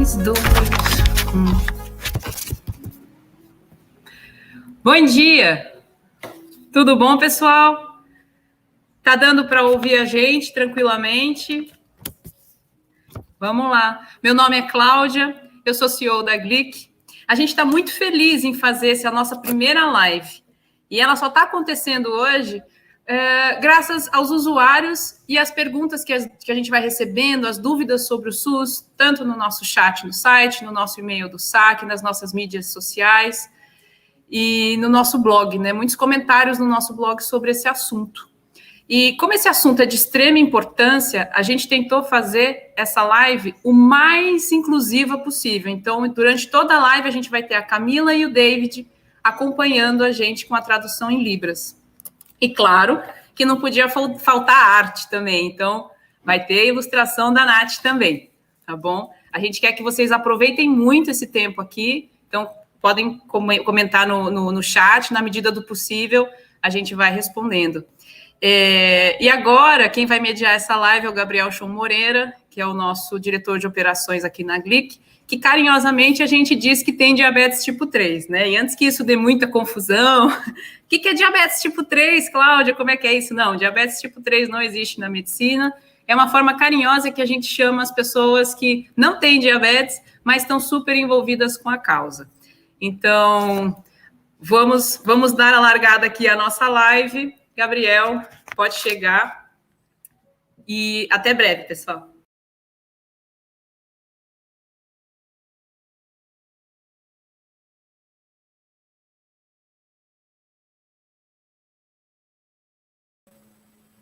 3, 2, 1. Bom dia! Tudo bom, pessoal? Tá dando para ouvir a gente tranquilamente? Vamos lá. Meu nome é Cláudia, eu sou CEO da Glic. A gente está muito feliz em fazer essa nossa primeira live. E ela só está acontecendo hoje graças aos usuários e às perguntas que a gente vai recebendo, as dúvidas sobre o SUS, tanto no nosso chat no site, no nosso e-mail do SAC, nas nossas mídias sociais e no nosso blog, né? Muitos comentários no nosso blog sobre esse assunto. E como esse assunto é de extrema importância, a gente tentou fazer essa live o mais inclusiva possível. Então, durante toda a live, a gente vai ter a Camila e o David acompanhando a gente com a tradução em Libras. E claro que não podia faltar arte também. Então, vai ter a ilustração da Nath também, tá bom? A gente quer que vocês aproveitem muito esse tempo aqui. Então, podem comentar no chat, na medida do possível, a gente vai respondendo. E agora, quem vai mediar essa live é o Gabriel Chon Moreira, que é o nosso diretor de operações aqui na Glic, que carinhosamente a gente diz que tem diabetes tipo 3, né? E antes que isso dê muita confusão, o que é diabetes tipo 3, Cláudia? Como é que é isso? Não, diabetes tipo 3 não existe na medicina, é uma forma carinhosa que a gente chama as pessoas que não têm diabetes, mas estão super envolvidas com a causa. Então, vamos dar a largada aqui à nossa live. Gabriel, pode chegar. E até breve, pessoal.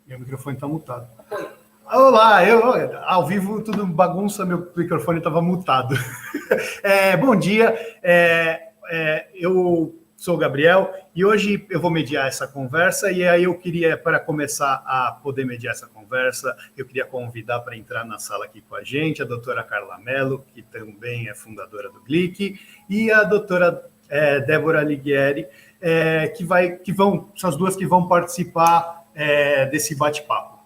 Meu microfone está mutado. Olá, ao vivo tudo bagunça, meu microfone estava mutado. Bom dia, eu sou o Gabriel e hoje eu vou mediar essa conversa e aí eu queria, para começar a poder mediar essa conversa, eu queria convidar para entrar na sala aqui com a gente a doutora Carla Mello, que também é fundadora do Glic, e a doutora Débora Alighieri, são as duas que vão participar desse bate-papo.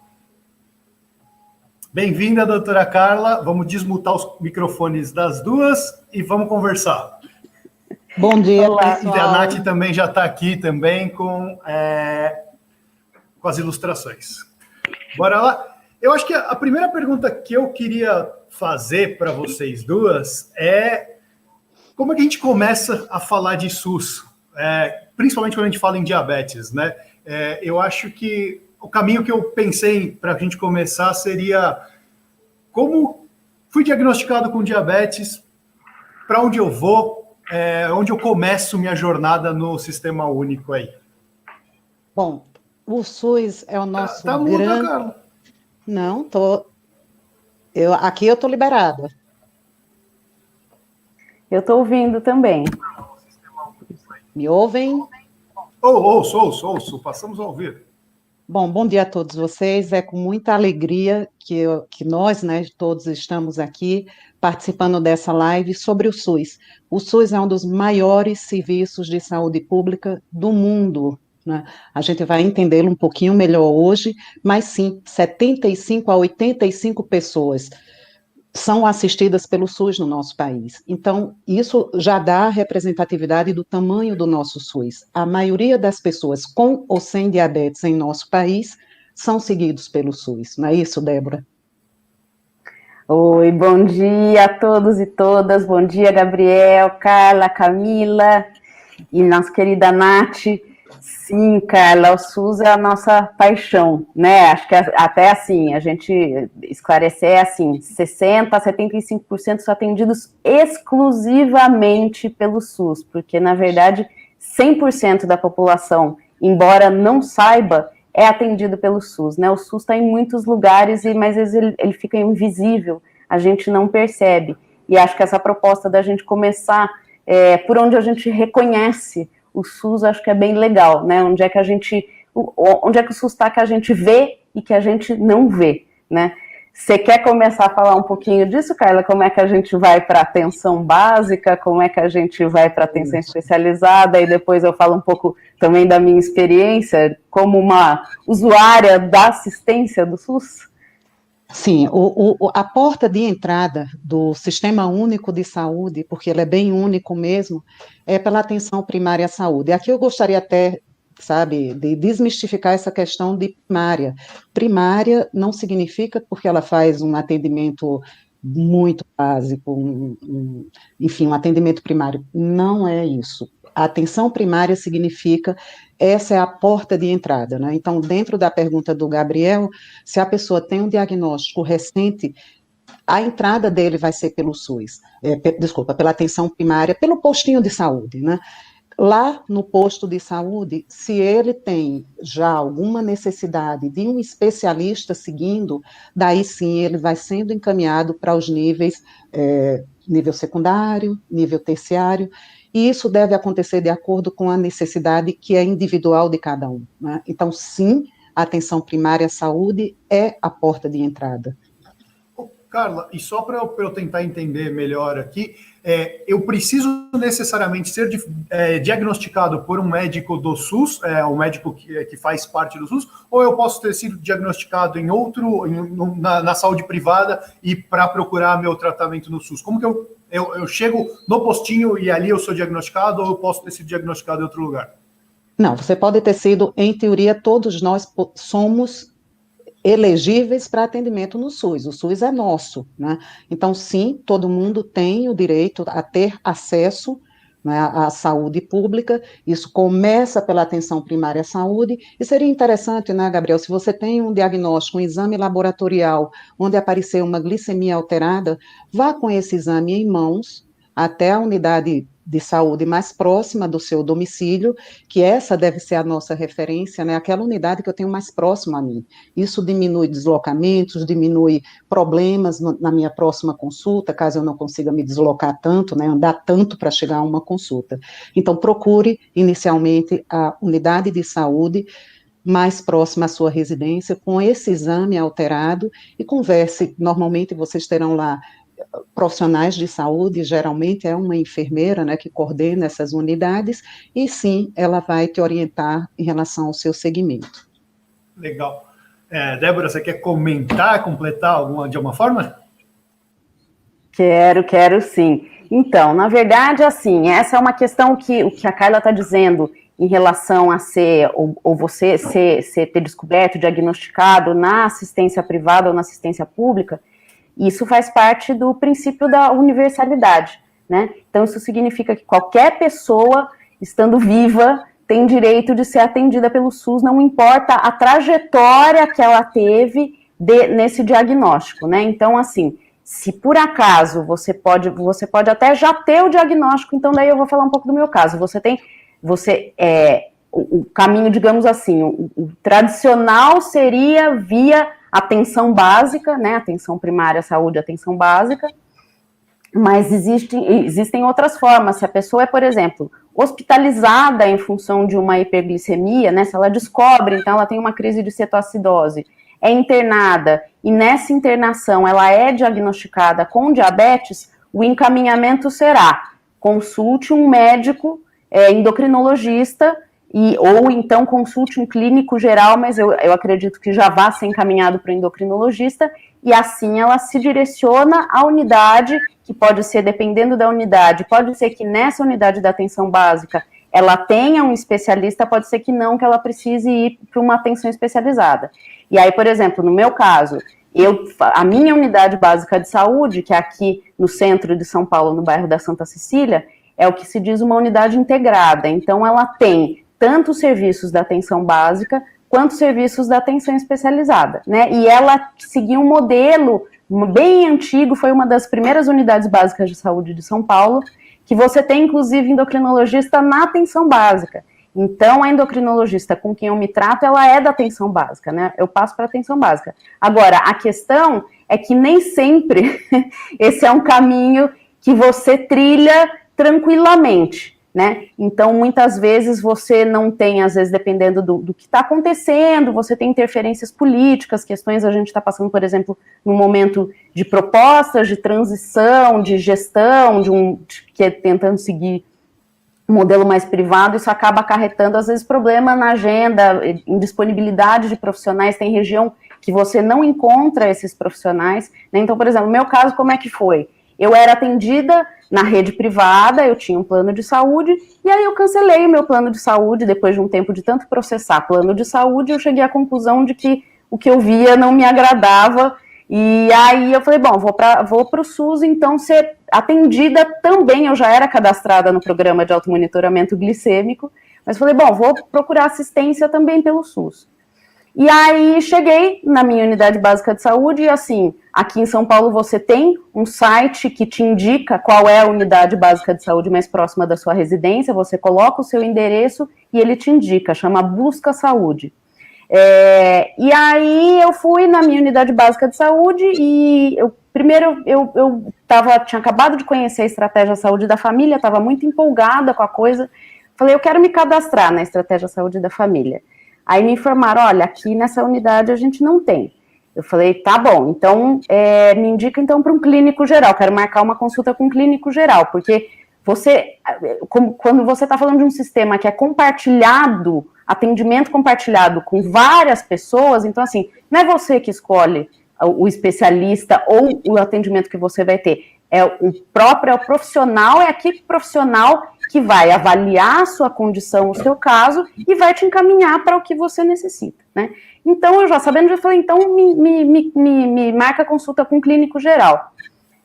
Bem-vinda, doutora Carla. Vamos desmutar os microfones das duas e vamos conversar. Bom dia, olá, pessoal. E a Nath também já está aqui também com as ilustrações. Bora lá? Eu acho que a primeira pergunta que eu queria fazer para vocês duas é como é que a gente começa a falar de SUS, principalmente quando a gente fala em diabetes, né? Eu acho que o caminho que eu pensei para a gente começar seria como fui diagnosticado com diabetes, para onde eu vou, onde eu começo minha jornada no Sistema Único aí. Bom, o SUS é o nosso tá grande... muda, Carla. Não, aqui eu estou liberada. Eu estou ouvindo também. Me ouvem? Ouço, passamos a ouvir. Bom dia a todos vocês. É com muita alegria que nós, né, todos estamos aqui participando dessa live sobre o SUS. O SUS é um dos maiores serviços de saúde pública do mundo, né? A gente vai entendê-lo um pouquinho melhor hoje, mas sim, 75 a 85 pessoas são assistidas pelo SUS no nosso país. Então, isso já dá a representatividade do tamanho do nosso SUS. A maioria das pessoas com ou sem diabetes em nosso país são seguidos pelo SUS. Não é isso, Débora? Oi, bom dia a todos e todas. Bom dia, Gabriel, Carla, Camila e nossa querida Nath. Sim, Carla, o SUS é a nossa paixão, né? Acho que até assim, a gente esclarecer assim, 60% a 75% são atendidos exclusivamente pelo SUS, porque, na verdade, 100% da população, embora não saiba, é atendido pelo SUS, né? O SUS está em muitos lugares, mas às vezes ele fica invisível, a gente não percebe. E acho que essa proposta da gente começar por onde a gente reconhece o SUS, acho que é bem legal, né? Onde é que o SUS está que a gente vê e que a gente não vê, né? Você quer começar a falar um pouquinho disso, Carla? Como é que a gente vai para a atenção básica? Como é que a gente vai para a atenção especializada? E depois eu falo um pouco também da minha experiência como uma usuária da assistência do SUS. Sim, a porta de entrada do Sistema Único de Saúde, porque ele é bem único mesmo, é pela atenção primária à saúde. Aqui eu gostaria até, sabe, de desmistificar essa questão de primária. Primária não significa porque ela faz um atendimento muito básico, enfim, um atendimento primário. Não é isso. A atenção primária significa, essa é a porta de entrada, né? Então, dentro da pergunta do Gabriel, se a pessoa tem um diagnóstico recente, a entrada dele vai ser pelo SUS, desculpa, pela atenção primária, pelo postinho de saúde, né? Lá no posto de saúde, se ele tem já alguma necessidade de um especialista seguindo, daí sim ele vai sendo encaminhado para os níveis, nível secundário, nível terciário, e isso deve acontecer de acordo com a necessidade que é individual de cada um, né? Então, sim, a atenção primária à saúde é a porta de entrada. Carla, e só para eu tentar entender melhor aqui, eu preciso necessariamente ser diagnosticado por um médico do SUS, um médico que faz parte do SUS, ou eu posso ter sido diagnosticado em outro, na saúde privada e para procurar meu tratamento no SUS? Como que eu chego no postinho e ali eu sou diagnosticado, ou eu posso ter sido diagnosticado em outro lugar? Não, você pode ter sido, em teoria, todos nós somos elegíveis para atendimento no SUS. O SUS é nosso, né? Então, sim, todo mundo tem o direito a ter acesso, né, à saúde pública. Isso começa pela atenção primária à saúde, e seria interessante, né, Gabriel, se você tem um diagnóstico, um exame laboratorial, onde apareceu uma glicemia alterada, vá com esse exame em mãos até a unidade de saúde mais próxima do seu domicílio, que essa deve ser a nossa referência, né, aquela unidade que eu tenho mais próxima a mim. Isso diminui deslocamentos, diminui problemas na minha próxima consulta, caso eu não consiga me deslocar tanto, né, andar tanto para chegar a uma consulta. Então, procure inicialmente a unidade de saúde mais próxima à sua residência, com esse exame alterado, e converse. Normalmente vocês terão lá profissionais de saúde, geralmente é uma enfermeira, né, que coordena essas unidades, e sim, ela vai te orientar em relação ao seu segmento. Legal. Débora, você quer comentar, completar de alguma forma? Quero sim. Então, na verdade, assim, essa é uma questão que o que a Carla está dizendo em relação a ser, ou você ter descoberto, diagnosticado na assistência privada ou na assistência pública. Isso faz parte do princípio da universalidade, né? Então, isso significa que qualquer pessoa, estando viva, tem direito de ser atendida pelo SUS, não importa a trajetória que ela teve nesse diagnóstico, né? Então, assim, se por acaso você pode até já ter o diagnóstico, então daí eu vou falar um pouco do meu caso. O caminho, digamos assim, o tradicional seria via atenção básica, né, atenção primária à saúde, atenção básica, mas existem outras formas. Se a pessoa é, por exemplo, hospitalizada em função de uma hiperglicemia, né, se ela descobre, então ela tem uma crise de cetoacidose, é internada, e nessa internação ela é diagnosticada com diabetes, o encaminhamento será: consulte um médico endocrinologista, ou então consulte um clínico geral, mas eu acredito que já vá ser encaminhado para o endocrinologista, e assim ela se direciona à unidade, que pode ser, dependendo da unidade, pode ser que nessa unidade da atenção básica ela tenha um especialista, pode ser que não, que ela precise ir para uma atenção especializada. E aí, por exemplo, no meu caso, a minha unidade básica de saúde, que é aqui no centro de São Paulo, no bairro da Santa Cecília, é o que se diz uma unidade integrada. Então, ela tem tanto os serviços da atenção básica, quanto os serviços da atenção especializada, né? E ela seguiu um modelo bem antigo, foi uma das primeiras unidades básicas de saúde de São Paulo, que você tem, inclusive, endocrinologista na atenção básica. Então, a endocrinologista com quem eu me trato, ela é da atenção básica, né? Eu passo para a atenção básica. Agora, a questão é que nem sempre esse é um caminho que você trilha tranquilamente, né? Então, muitas vezes você não tem, às vezes, dependendo do que está acontecendo, você tem interferências políticas, questões, a gente está passando, por exemplo, num momento de propostas, de transição, de gestão, que é tentando seguir um modelo mais privado, isso acaba acarretando, às vezes, problema na agenda, indisponibilidade de profissionais. Tem região que você não encontra esses profissionais, né? Então, por exemplo, no meu caso, como é que foi? Eu era atendida na rede privada, eu tinha um plano de saúde, e aí eu cancelei o meu plano de saúde, depois de um tempo de tanto processar plano de saúde, eu cheguei à conclusão de que o que eu via não me agradava, e aí eu falei, bom, vou para o SUS, então, ser atendida também, eu já era cadastrada no programa de automonitoramento glicêmico, mas falei, bom, vou procurar assistência também pelo SUS. E aí cheguei na minha unidade básica de saúde e assim, aqui em São Paulo você tem um site que te indica qual é a unidade básica de saúde mais próxima da sua residência, você coloca o seu endereço e ele te indica, chama Busca Saúde. E aí eu fui na minha unidade básica de saúde e primeiro eu tinha acabado de conhecer a estratégia saúde da família, estava muito empolgada com a coisa, falei, eu quero me cadastrar na estratégia saúde da família. Aí me informaram, olha, aqui nessa unidade a gente não tem. Eu falei, tá bom, então me indica então para um clínico geral, quero marcar uma consulta com um clínico geral, porque quando você está falando de um sistema que é compartilhado, atendimento compartilhado com várias pessoas, então assim, não é você que escolhe o especialista ou o atendimento que você vai ter, é o profissional, é aquele profissional que vai avaliar a sua condição, o seu caso, e vai te encaminhar para o que você necessita, né? Então, eu já sabendo, já falei, então me marca consulta com um clínico geral.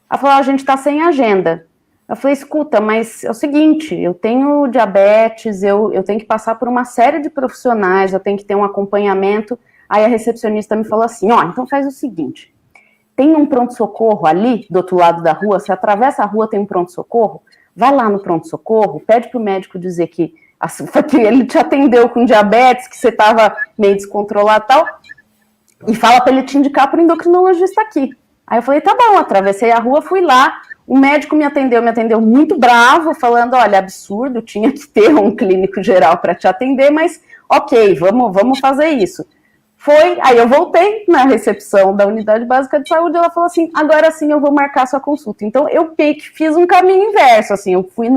Ela falou, a gente está sem agenda. Eu falei, escuta, mas é o seguinte, eu tenho diabetes, eu tenho que passar por uma série de profissionais, eu tenho que ter um acompanhamento. Aí a recepcionista me falou assim, então faz o seguinte, tem um pronto-socorro ali, do outro lado da rua, você atravessa a rua, tem um pronto-socorro, vai lá no pronto-socorro, pede para o médico dizer que ele te atendeu com diabetes, que você estava meio descontrolado e tal, e fala para ele te indicar para o endocrinologista aqui. Aí eu falei, tá bom, atravessei a rua, fui lá, o médico me atendeu muito bravo, falando, olha, absurdo, tinha que ter um clínico geral para te atender, mas ok, vamos fazer isso. Aí eu voltei na recepção da unidade básica de saúde, ela falou assim, agora sim eu vou marcar sua consulta. Então eu fiz um caminho inverso, assim, eu fui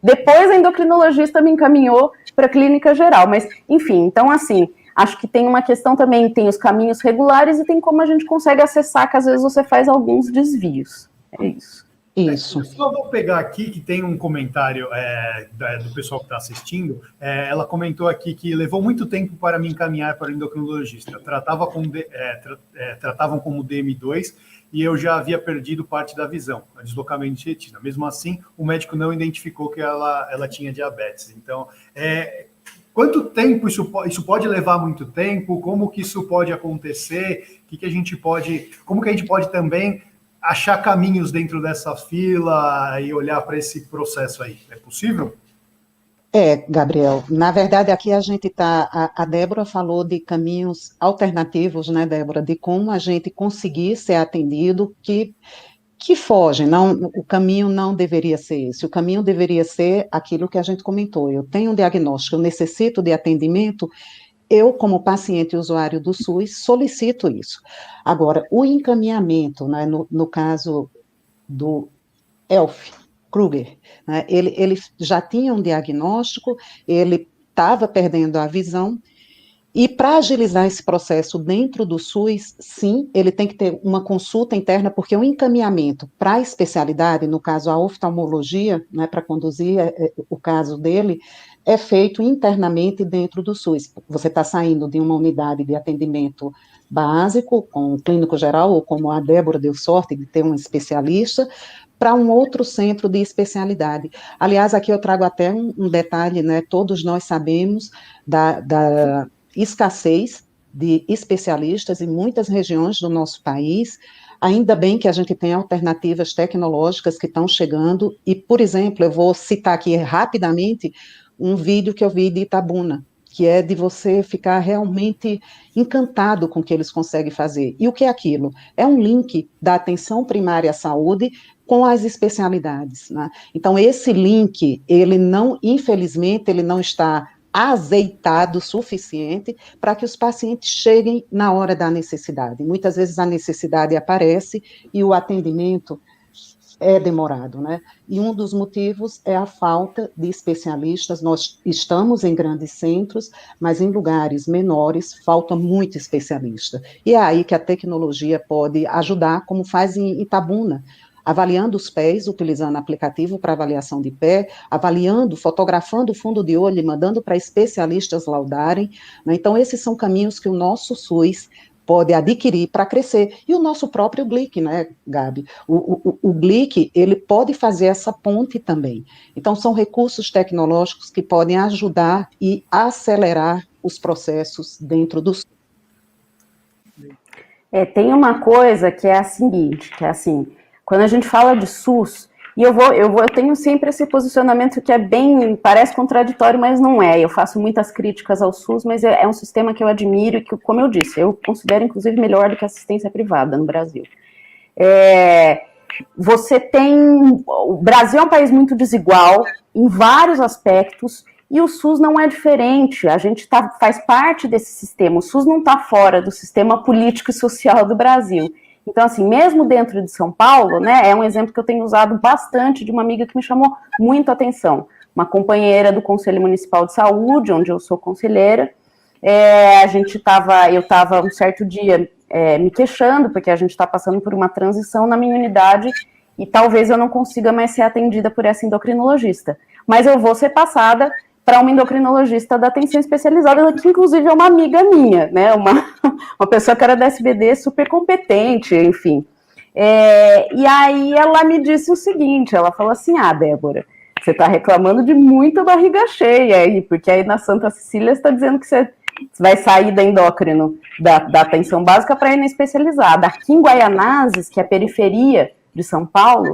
depois a endocrinologista me encaminhou para a clínica geral, mas enfim, então assim, acho que tem uma questão também, tem os caminhos regulares e tem como a gente consegue acessar, que às vezes você faz alguns desvios, é isso. Isso. Eu só vou pegar aqui que tem um comentário do pessoal que está assistindo. Ela comentou aqui que levou muito tempo para me encaminhar para o endocrinologista. Tratavam como DM2 e eu já havia perdido parte da visão, deslocamento de retina. Mesmo assim, o médico não identificou que ela tinha diabetes. Então, quanto tempo isso pode levar muito tempo? Como que isso pode acontecer? Como que a gente pode também achar caminhos dentro dessa fila e olhar para esse processo aí? É possível? Gabriel, na verdade aqui a gente está, a Débora falou de caminhos alternativos, né, Débora, de como a gente conseguir ser atendido, que fogem, o caminho não deveria ser esse, o caminho deveria ser aquilo que a gente comentou, eu tenho um diagnóstico, eu necessito de atendimento, eu, como paciente e usuário do SUS, solicito isso. Agora, o encaminhamento, né, no caso do Elf Kruger, né, ele já tinha um diagnóstico, ele estava perdendo a visão, e para agilizar esse processo dentro do SUS, sim, ele tem que ter uma consulta interna, porque o encaminhamento para a especialidade, no caso a oftalmologia, né, para conduzir o caso dele, é feito internamente dentro do SUS. Você está saindo de uma unidade de atendimento básico, com o clínico geral, ou como a Débora deu sorte de ter um especialista, para um outro centro de especialidade. Aliás, aqui eu trago até um detalhe, né, todos nós sabemos da escassez de especialistas em muitas regiões do nosso país. Ainda bem que a gente tem alternativas tecnológicas que estão chegando, e, por exemplo, eu vou citar aqui rapidamente um vídeo que eu vi de Itabuna, que é de você ficar realmente encantado com o que eles conseguem fazer. E o que é aquilo? É um link da atenção primária à saúde com as especialidades, né? Então, esse link, infelizmente, ele não está azeitado o suficiente para que os pacientes cheguem na hora da necessidade. Muitas vezes a necessidade aparece e o atendimento é demorado, né? E um dos motivos é a falta de especialistas. Nós estamos em grandes centros, mas em lugares menores falta muito especialista. E é aí que a tecnologia pode ajudar, como faz em Itabuna, avaliando os pés, utilizando aplicativo para avaliação de pé, avaliando, fotografando o fundo de olho e mandando para especialistas laudarem, né? Então, esses são caminhos que o nosso SUS pode adquirir para crescer. E o nosso próprio Glic, né, Gabi? O Glic, ele pode fazer essa ponte também. Então, são recursos tecnológicos que podem ajudar e acelerar os processos dentro do SUS. Tem uma coisa que é a seguinte, que é assim, quando a gente fala de SUS, e eu tenho sempre esse posicionamento que é bem, parece contraditório, mas não é. Eu faço muitas críticas ao SUS, mas é um sistema que eu admiro e que, como eu disse, eu considero inclusive melhor do que a assistência privada no Brasil. O Brasil é um país muito desigual em vários aspectos, e o SUS não é diferente. A gente faz parte desse sistema. O SUS não está fora do sistema político e social do Brasil. Então, assim, mesmo dentro de São Paulo, né, é um exemplo que eu tenho usado bastante de uma amiga que me chamou muito a atenção. Uma companheira do Conselho Municipal de Saúde, onde eu sou conselheira. Eu estava um certo dia me queixando, porque a gente está passando por uma transição na minha unidade e talvez eu não consiga mais ser atendida por essa endocrinologista. Mas eu vou ser passada para uma endocrinologista da atenção especializada, que inclusive é uma amiga minha, né, uma pessoa que era da SBD, super competente, enfim. E aí ela me disse o seguinte, ela falou assim, Débora, você está reclamando de muita barriga cheia aí, porque aí na Santa Cecília você está dizendo que você vai sair da endócrino, da atenção básica para ir na especializada. Aqui em Guaianazes, que é a periferia de São Paulo,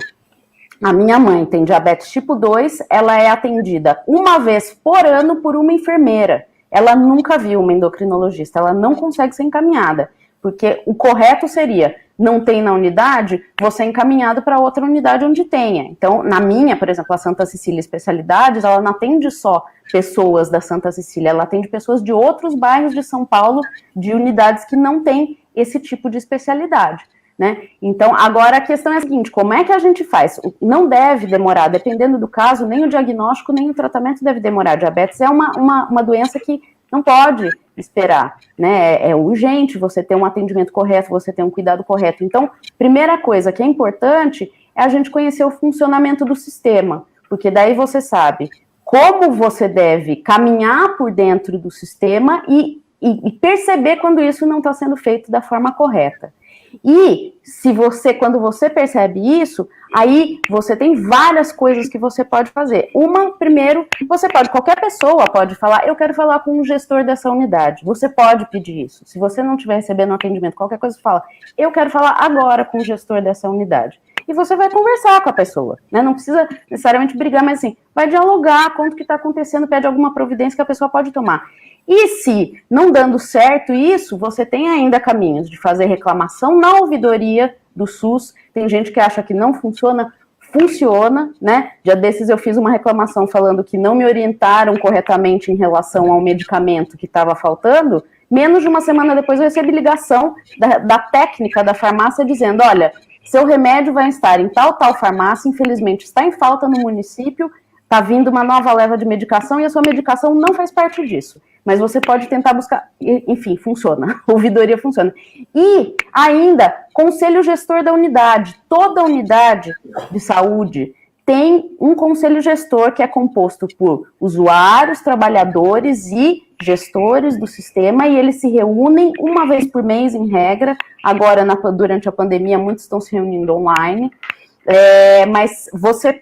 a minha mãe tem diabetes tipo 2, ela é atendida uma vez por ano por uma enfermeira. Ela nunca viu uma endocrinologista, ela não consegue ser encaminhada, porque o correto seria, não tem na unidade, você é encaminhado para outra unidade onde tenha. Então, na minha, por exemplo, a Santa Cecília Especialidades, ela não atende só pessoas da Santa Cecília, ela atende pessoas de outros bairros de São Paulo, de unidades que não têm esse tipo de especialidade. Né? Então, agora a questão é a seguinte, como é que a gente faz? Não deve demorar, dependendo do caso, nem o diagnóstico, nem o tratamento deve demorar. Diabetes é uma doença que não pode esperar, né? É urgente você ter um atendimento correto, você ter um cuidado correto. Então, primeira coisa que é importante é a gente conhecer o funcionamento do sistema, porque daí você sabe como você deve caminhar por dentro do sistema e perceber quando isso não está sendo feito da forma correta. E quando você percebe isso, aí você tem várias coisas que você pode fazer. Primeiro, qualquer pessoa pode falar, eu quero falar com o gestor dessa unidade. Você pode pedir isso. Se você não estiver recebendo um atendimento, qualquer coisa, fala, eu quero falar agora com o gestor dessa unidade. E você vai conversar com a pessoa, né? Não precisa necessariamente brigar, mas assim, vai dialogar, conta o que está acontecendo, pede alguma providência que a pessoa pode tomar. E se não dando certo isso, você tem ainda caminhos de fazer reclamação na ouvidoria do SUS. Tem gente que acha que não funciona, né? Dia desses eu fiz uma reclamação falando que não me orientaram corretamente em relação ao medicamento que estava faltando. Menos de uma semana depois eu recebi ligação da técnica da farmácia dizendo, olha, seu remédio vai estar em tal farmácia, infelizmente está em falta no município, está vindo uma nova leva de medicação e a sua medicação não faz parte disso. Mas você pode tentar buscar, enfim, funciona, a ouvidoria funciona. E ainda, conselho gestor da unidade, toda unidade de saúde tem um conselho gestor que é composto por usuários, trabalhadores e gestores do sistema, e eles se reúnem uma vez por mês, em regra. Agora, durante a pandemia, muitos estão se reunindo online, mas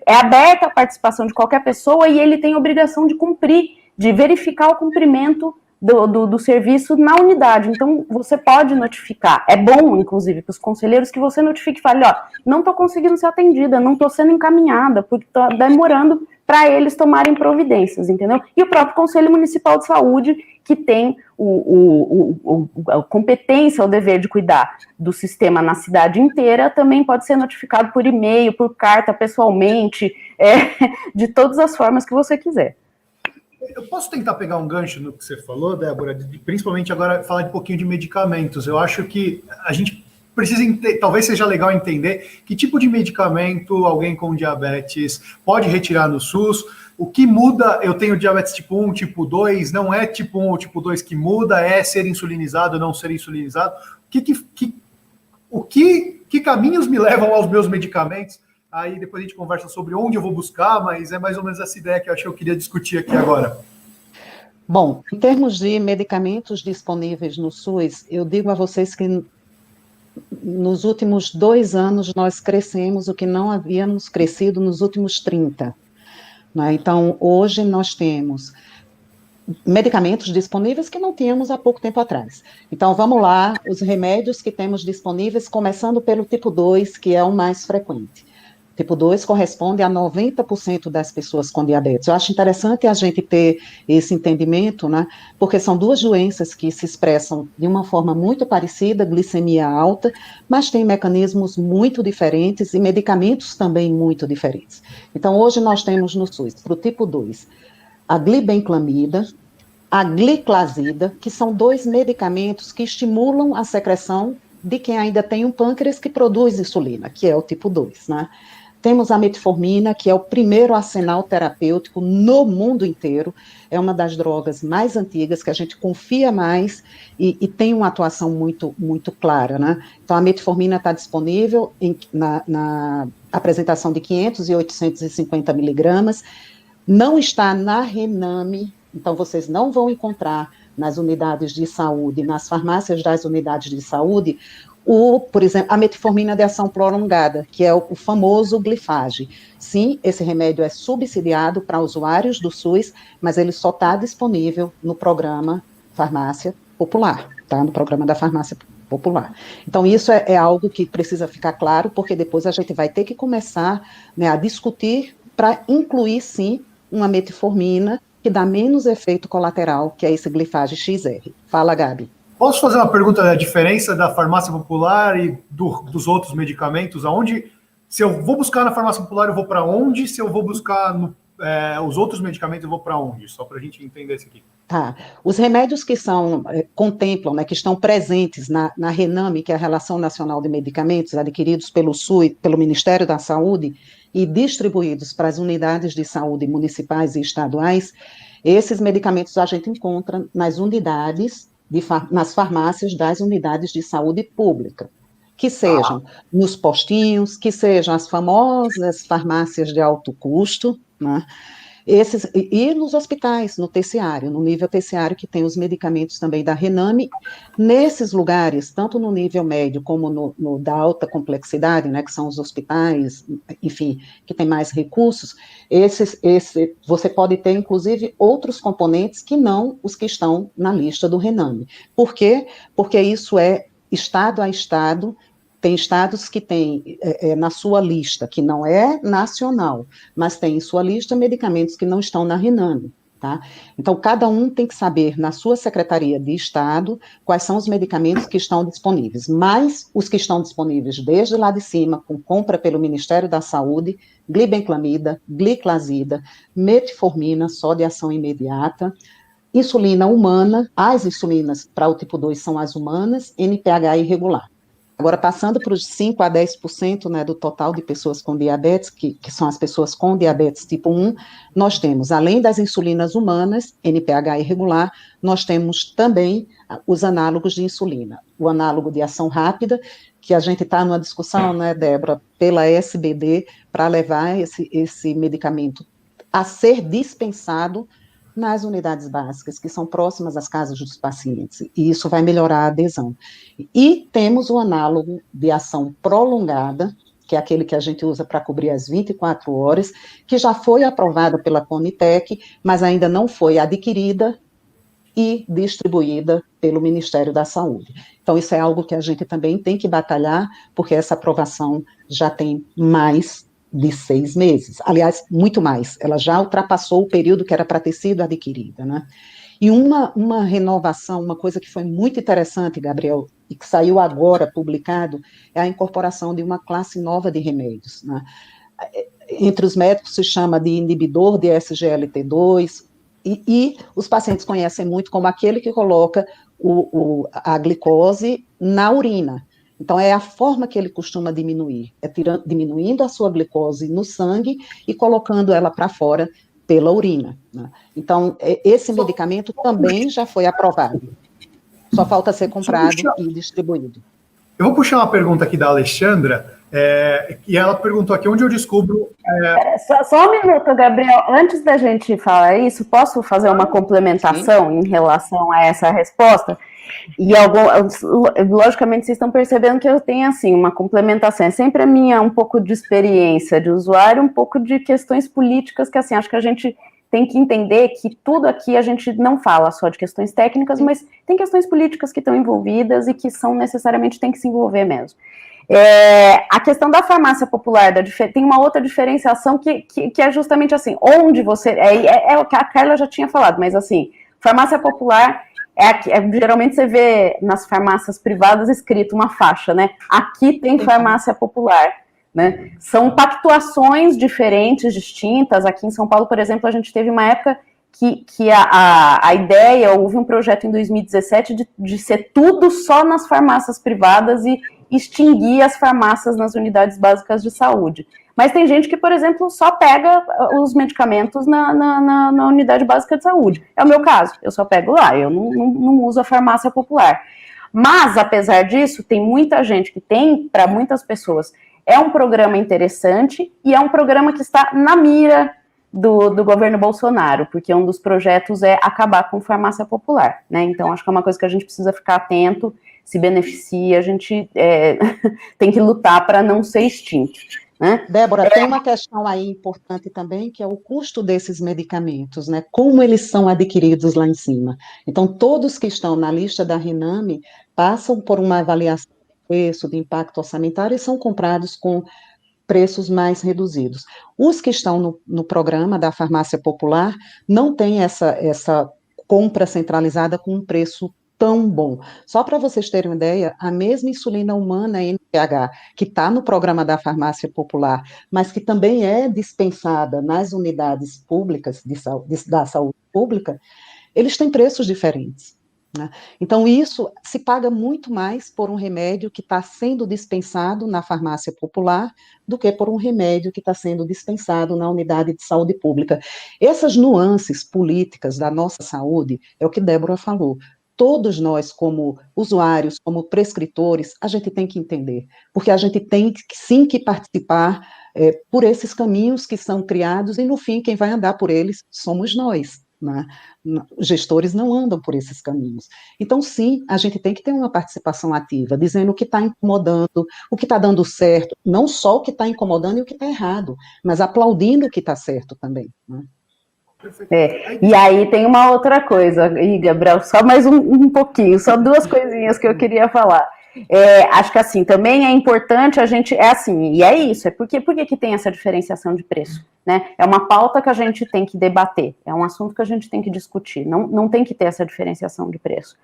é aberta a participação de qualquer pessoa e ele tem a obrigação de cumprir, de verificar o cumprimento do serviço na unidade. Então, você pode notificar. É bom, inclusive, para os conselheiros que você notifique e fale, não estou conseguindo ser atendida, não estou sendo encaminhada, porque está demorando para eles tomarem providências, entendeu? E o próprio Conselho Municipal de Saúde, que tem a competência, o dever de cuidar do sistema na cidade inteira, também pode ser notificado por e-mail, por carta, pessoalmente, de todas as formas que você quiser. Eu posso tentar pegar um gancho no que você falou, Débora, principalmente agora falar um pouquinho de medicamentos. Eu acho que a gente talvez seja legal entender que tipo de medicamento alguém com diabetes pode retirar no SUS. O que muda, eu tenho diabetes tipo 1, tipo 2, não é tipo 1 ou tipo 2 que muda, é ser insulinizado ou não ser insulinizado. Que caminhos me levam aos meus medicamentos? Aí depois a gente conversa sobre onde eu vou buscar, mas é mais ou menos essa ideia que eu acho que eu queria discutir aqui agora. Bom, em termos de medicamentos disponíveis no SUS, eu digo a vocês que nos últimos 2 anos nós crescemos o que não havíamos crescido nos últimos 30. Né? Então, hoje nós temos medicamentos disponíveis que não tínhamos há pouco tempo atrás. Então, vamos lá, os remédios que temos disponíveis, começando pelo tipo 2, que é o mais frequente. Tipo 2 corresponde a 90% das pessoas com diabetes. Eu acho interessante a gente ter esse entendimento, né? Porque são duas doenças que se expressam de uma forma muito parecida, glicemia alta, mas têm mecanismos muito diferentes e medicamentos também muito diferentes. Então, hoje nós temos no SUS, para o tipo 2, a glibenclamida, a gliclazida, que são 2 medicamentos que estimulam a secreção de quem ainda tem um pâncreas que produz insulina, que é o tipo 2, né? Temos a metformina, que é o primeiro arsenal terapêutico no mundo inteiro, é uma das drogas mais antigas, que a gente confia mais e tem uma atuação muito, muito clara, né? Então, a metformina está disponível na apresentação de 500 e 850 miligramas, não está na Rename, então vocês não vão encontrar nas unidades de saúde, nas farmácias das unidades de saúde, por exemplo, a metformina de ação prolongada, que é o famoso Glifage. Sim, esse remédio é subsidiado para usuários do SUS, mas ele só está disponível no programa Farmácia Popular, tá? No programa da Farmácia Popular. Então, isso é algo que precisa ficar claro, porque depois a gente vai ter que começar, né, a discutir para incluir, sim, uma metformina que dá menos efeito colateral, que é esse Glifage XR. Fala, Gabi. Posso fazer uma pergunta da diferença da farmácia popular e dos outros medicamentos? Se eu vou buscar na farmácia popular, eu vou para onde? Se eu vou buscar os outros medicamentos, eu vou para onde? Só para a gente entender isso aqui. Tá. Os remédios que contemplam, né, que estão presentes na Rename, que é a Relação Nacional de Medicamentos, adquiridos pelo SUS, pelo Ministério da Saúde, e distribuídos para as unidades de saúde municipais e estaduais, esses medicamentos a gente encontra nas unidades, nas farmácias das unidades de saúde pública, que sejam nos postinhos, que sejam as famosas farmácias de alto custo, né? E nos hospitais, no terciário, no nível terciário, que tem os medicamentos também da Rename. Nesses lugares, tanto no nível médio como no da alta complexidade, né, que são os hospitais, enfim, que tem mais recursos, você pode ter, inclusive, outros componentes que não os que estão na lista do Rename. Por quê? Porque isso é estado a estado. Tem estados que têm na sua lista, que não é nacional, mas tem em sua lista medicamentos que não estão na Rename, tá? Então, cada um tem que saber, na sua secretaria de estado, quais são os medicamentos que estão disponíveis, mas os que estão disponíveis desde lá de cima, com compra pelo Ministério da Saúde, glibenclamida, gliclazida, metformina, só de ação imediata, insulina humana, as insulinas para o tipo 2 são as humanas, NPH irregular. Agora, passando para os 5 a 10%, né, do total de pessoas com diabetes, que são as pessoas com diabetes tipo 1, nós temos, além das insulinas humanas, NPH irregular, nós temos também os análogos de insulina. O análogo de ação rápida, que a gente está numa discussão, né, Débora, pela SBD, para levar esse medicamento a ser dispensado nas unidades básicas, que são próximas às casas dos pacientes, e isso vai melhorar a adesão. E temos o análogo de ação prolongada, que é aquele que a gente usa para cobrir as 24 horas, que já foi aprovada pela Conitec, mas ainda não foi adquirida e distribuída pelo Ministério da Saúde. Então, isso é algo que a gente também tem que batalhar, porque essa aprovação já tem mais de 6 meses, aliás, muito mais, ela já ultrapassou o período que era para ter sido adquirida, né? E uma renovação, uma coisa que foi muito interessante, Gabriel, e que saiu agora publicado, é a incorporação de uma classe nova de remédios, né? Entre os médicos se chama de inibidor de SGLT2, e os pacientes conhecem muito como aquele que coloca a glicose na urina. Então, é a forma que ele costuma diminuir, diminuindo a sua glicose no sangue e colocando ela para fora pela urina, né? Então, esse medicamento também já foi aprovado. Só falta ser comprado e distribuído. Eu vou puxar uma pergunta aqui da Alexandra, e ela perguntou aqui onde eu descubro... Só um minuto, Gabriel. Antes da gente falar isso, posso fazer uma complementação em relação a essa resposta? E logicamente vocês estão percebendo que eu tenho assim uma complementação. É sempre a minha um pouco de experiência de usuário, um pouco de questões políticas que assim acho que a gente tem que entender que tudo aqui a gente não fala só de questões técnicas, mas tem questões políticas que estão envolvidas e que são necessariamente tem que se envolver mesmo. A questão da farmácia popular tem uma outra diferenciação que é justamente assim, onde você... É o que a Carla já tinha falado, mas assim, farmácia popular geralmente você vê nas farmácias privadas escrito uma faixa, né? Aqui tem farmácia popular, né? São pactuações diferentes, distintas. Aqui em São Paulo, por exemplo, a gente teve uma época que a ideia, houve um projeto em 2017 de ser tudo só nas farmácias privadas e extinguir as farmácias nas unidades básicas de saúde. Mas tem gente que, por exemplo, só pega os medicamentos na unidade básica de saúde. É o meu caso, eu só pego lá, eu não uso a farmácia popular. Mas, apesar disso, tem muita gente que tem, para muitas pessoas, é um programa interessante e é um programa que está na mira do governo Bolsonaro, porque um dos projetos é acabar com farmácia popular, né? Então, acho que é uma coisa que a gente precisa ficar atento, se beneficia, a gente tem que lutar para não ser extinto. Né? Débora, tem uma questão aí importante também, que é o custo desses medicamentos, né? Como eles são adquiridos lá em cima. Então, todos que estão na lista da Rename passam por uma avaliação de preço, de impacto orçamentário, e são comprados com preços mais reduzidos. Os que estão no programa da farmácia popular não têm essa compra centralizada com um preço tão bom. Só para vocês terem uma ideia, a mesma insulina humana NPH, que está no programa da farmácia popular, mas que também é dispensada nas unidades públicas da saúde pública, eles têm preços diferentes, né? Então, isso se paga muito mais por um remédio que está sendo dispensado na farmácia popular do que por um remédio que está sendo dispensado na unidade de saúde pública. Essas nuances políticas da nossa saúde, é o que Débora falou. Todos nós, como usuários, como prescritores, a gente tem que entender, porque a gente tem sim que participar por esses caminhos que são criados, e no fim, quem vai andar por eles somos nós, né? Os gestores não andam por esses caminhos. Então, sim, a gente tem que ter uma participação ativa, dizendo o que está incomodando, o que está dando certo, não só o que está incomodando e o que está errado, mas aplaudindo o que está certo também, né? E aí tem uma outra coisa, Gabriel, só mais um pouquinho, só duas coisinhas que eu queria falar. Acho que assim, também é importante a gente, e é isso, por que tem essa diferenciação de preço, né? É uma pauta que a gente tem que debater, é um assunto que a gente tem que discutir, não tem que ter essa diferenciação de preço.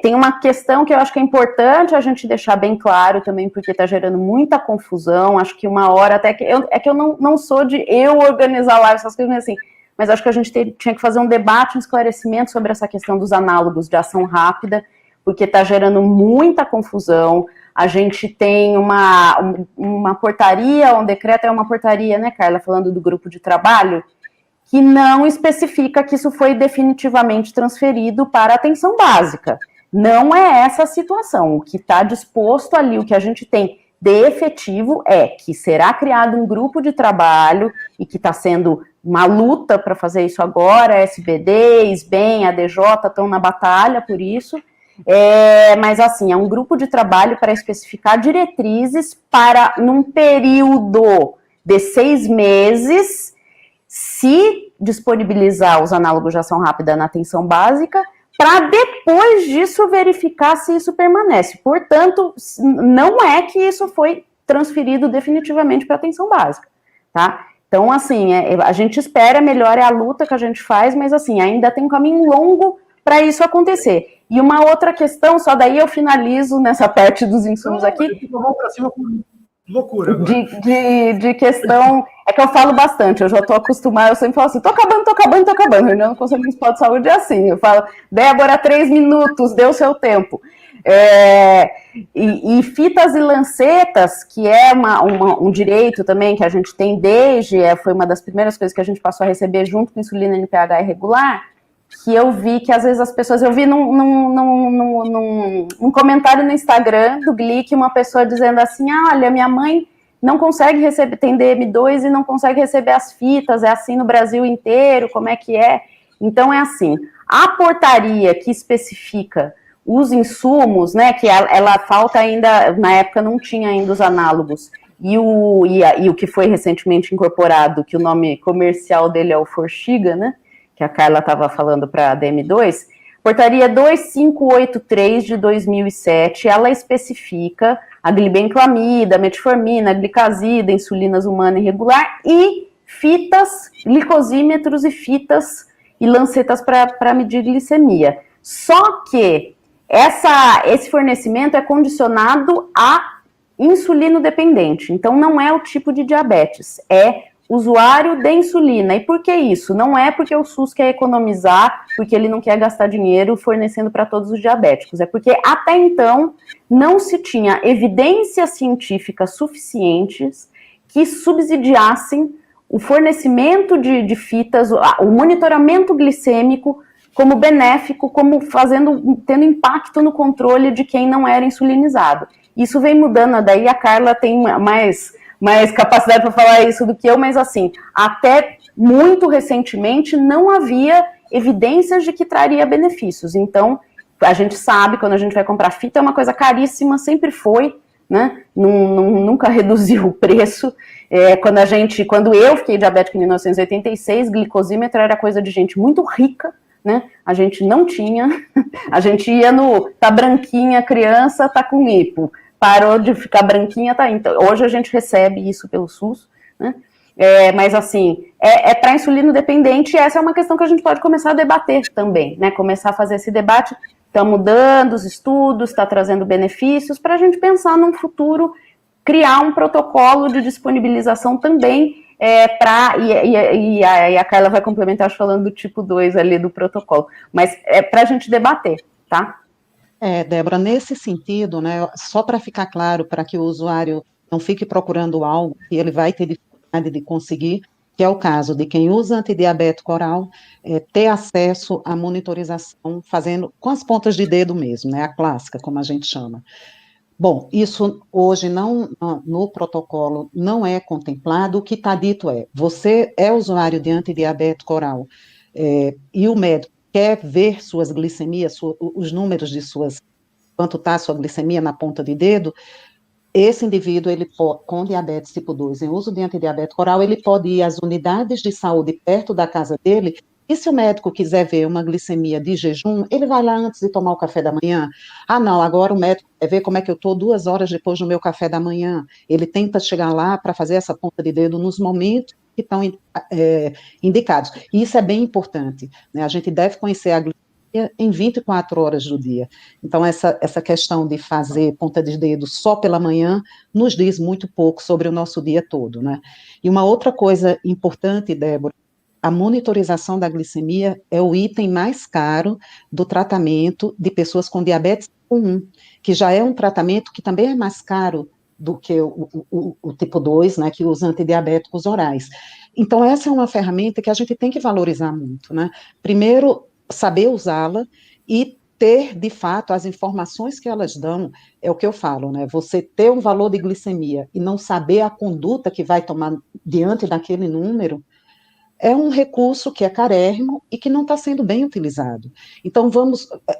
Tem uma questão que eu acho que é importante a gente deixar bem claro também, porque está gerando muita confusão, acho que uma hora até que eu não sou de eu organizar live, essas coisas assim, mas acho que a gente tinha que fazer um debate, um esclarecimento sobre essa questão dos análogos de ação rápida, porque está gerando muita confusão. A gente tem uma portaria, um decreto, é uma portaria, né, Carla, falando do grupo de trabalho, que não especifica que isso foi definitivamente transferido para a atenção básica. Não é essa a situação. O que está disposto ali, o que a gente tem de efetivo é que será criado um grupo de trabalho e que está sendo uma luta para fazer isso agora, a SBD, SBEM, a DJ estão na batalha por isso, mas assim, é um grupo de trabalho para especificar diretrizes para, num período de 6 meses, se disponibilizar os análogos de ação rápida na atenção básica, para depois disso verificar se isso permanece. Portanto, não é que isso foi transferido definitivamente para a atenção básica, tá? Então, assim, a gente espera, melhor é a luta que a gente faz, mas assim, ainda tem um caminho longo para isso acontecer. E uma outra questão, só daí eu finalizo nessa parte dos insumos aqui. loucura agora. De questão, é que eu falo bastante, eu já estou acostumada, eu sempre falo assim, tô acabando, reunião do Conselho Municipal de Saúde é assim, eu falo, Débora, 3 minutos, dê o seu tempo. E fitas e lancetas, que é um direito também que a gente tem desde, foi uma das primeiras coisas que a gente passou a receber junto com insulina NPH irregular, que eu vi que às vezes as pessoas, eu vi num comentário no Instagram do Glic, uma pessoa dizendo assim, olha, minha mãe não consegue receber, tem DM2 e não consegue receber as fitas, é assim no Brasil inteiro, como é que é? Então é assim, a portaria que especifica os insumos, né, que ela falta ainda, na época não tinha ainda os análogos, e o que foi recentemente incorporado, que o nome comercial dele é o Forxiga, né, que a Carla estava falando para a DM2, portaria 2583 de 2007, ela especifica a glibenclamida, metformina, glicazida, insulinas humana irregular e fitas, glicosímetros e fitas e lancetas para medir glicemia. Só que esse fornecimento é condicionado a insulino dependente, então não é o tipo de diabetes, é usuário de insulina. E por que isso? Não é porque o SUS quer economizar, porque ele não quer gastar dinheiro fornecendo para todos os diabéticos, é porque até então não se tinha evidências científicas suficientes que subsidiassem o fornecimento de fitas, o monitoramento glicêmico como benéfico, como tendo impacto no controle de quem não era insulinizado. Isso vem mudando, daí a Carla tem mais capacidade para falar isso do que eu, mas assim, até muito recentemente não havia evidências de que traria benefícios. Então, a gente sabe, quando a gente vai comprar fita, é uma coisa caríssima, sempre foi, né? Nunca reduziu o preço. Quando eu fiquei diabética em 1986, glicosímetro era coisa de gente muito rica, né? A gente não tinha, a gente ia tá branquinha, criança, tá com hipo. Parou de ficar branquinha, tá? Então, hoje a gente recebe isso pelo SUS, né? Mas assim, para insulino dependente, essa é uma questão que a gente pode começar a debater também, né? Começar a fazer esse debate, está mudando os estudos, está trazendo benefícios, para a gente pensar num futuro, criar um protocolo de disponibilização também, e a Carla vai complementar falando do tipo 2 ali do protocolo, mas é para a gente debater, tá? Débora, nesse sentido, né, só para ficar claro, para que o usuário não fique procurando algo que ele vai ter dificuldade de conseguir, que é o caso de quem usa antidiabético oral, ter acesso à monitorização, fazendo com as pontas de dedo mesmo, né, a clássica, como a gente chama. Bom, isso hoje no protocolo não é contemplado, o que está dito você é usuário de antidiabético oral, e o médico quer ver suas glicemias, os números de quanto está a sua glicemia na ponta de dedo, esse indivíduo, com diabetes tipo 2, em uso de antidiabético oral, ele pode ir às unidades de saúde perto da casa dele, e se o médico quiser ver uma glicemia de jejum, ele vai lá antes de tomar o café da manhã. Não, agora o médico quer ver como é que eu estou 2 horas depois do meu café da manhã. Ele tenta chegar lá para fazer essa ponta de dedo nos momentos que estão indicados. E isso é bem importante, né? A gente deve conhecer a glicemia em 24 horas do dia. Então, essa questão de fazer ponta de dedo só pela manhã nos diz muito pouco sobre o nosso dia todo, né? E uma outra coisa importante, Débora, a monitorização da glicemia é o item mais caro do tratamento de pessoas com diabetes tipo 1, que já é um tratamento que também é mais caro do que o tipo 2, né, que usa antidiabéticos orais. Então, essa é uma ferramenta que a gente tem que valorizar muito, né? Primeiro, saber usá-la e ter, de fato, as informações que elas dão, é o que eu falo, né? Você ter um valor de glicemia e não saber a conduta que vai tomar diante daquele número, é um recurso que é carérrimo e que não está sendo bem utilizado. Então,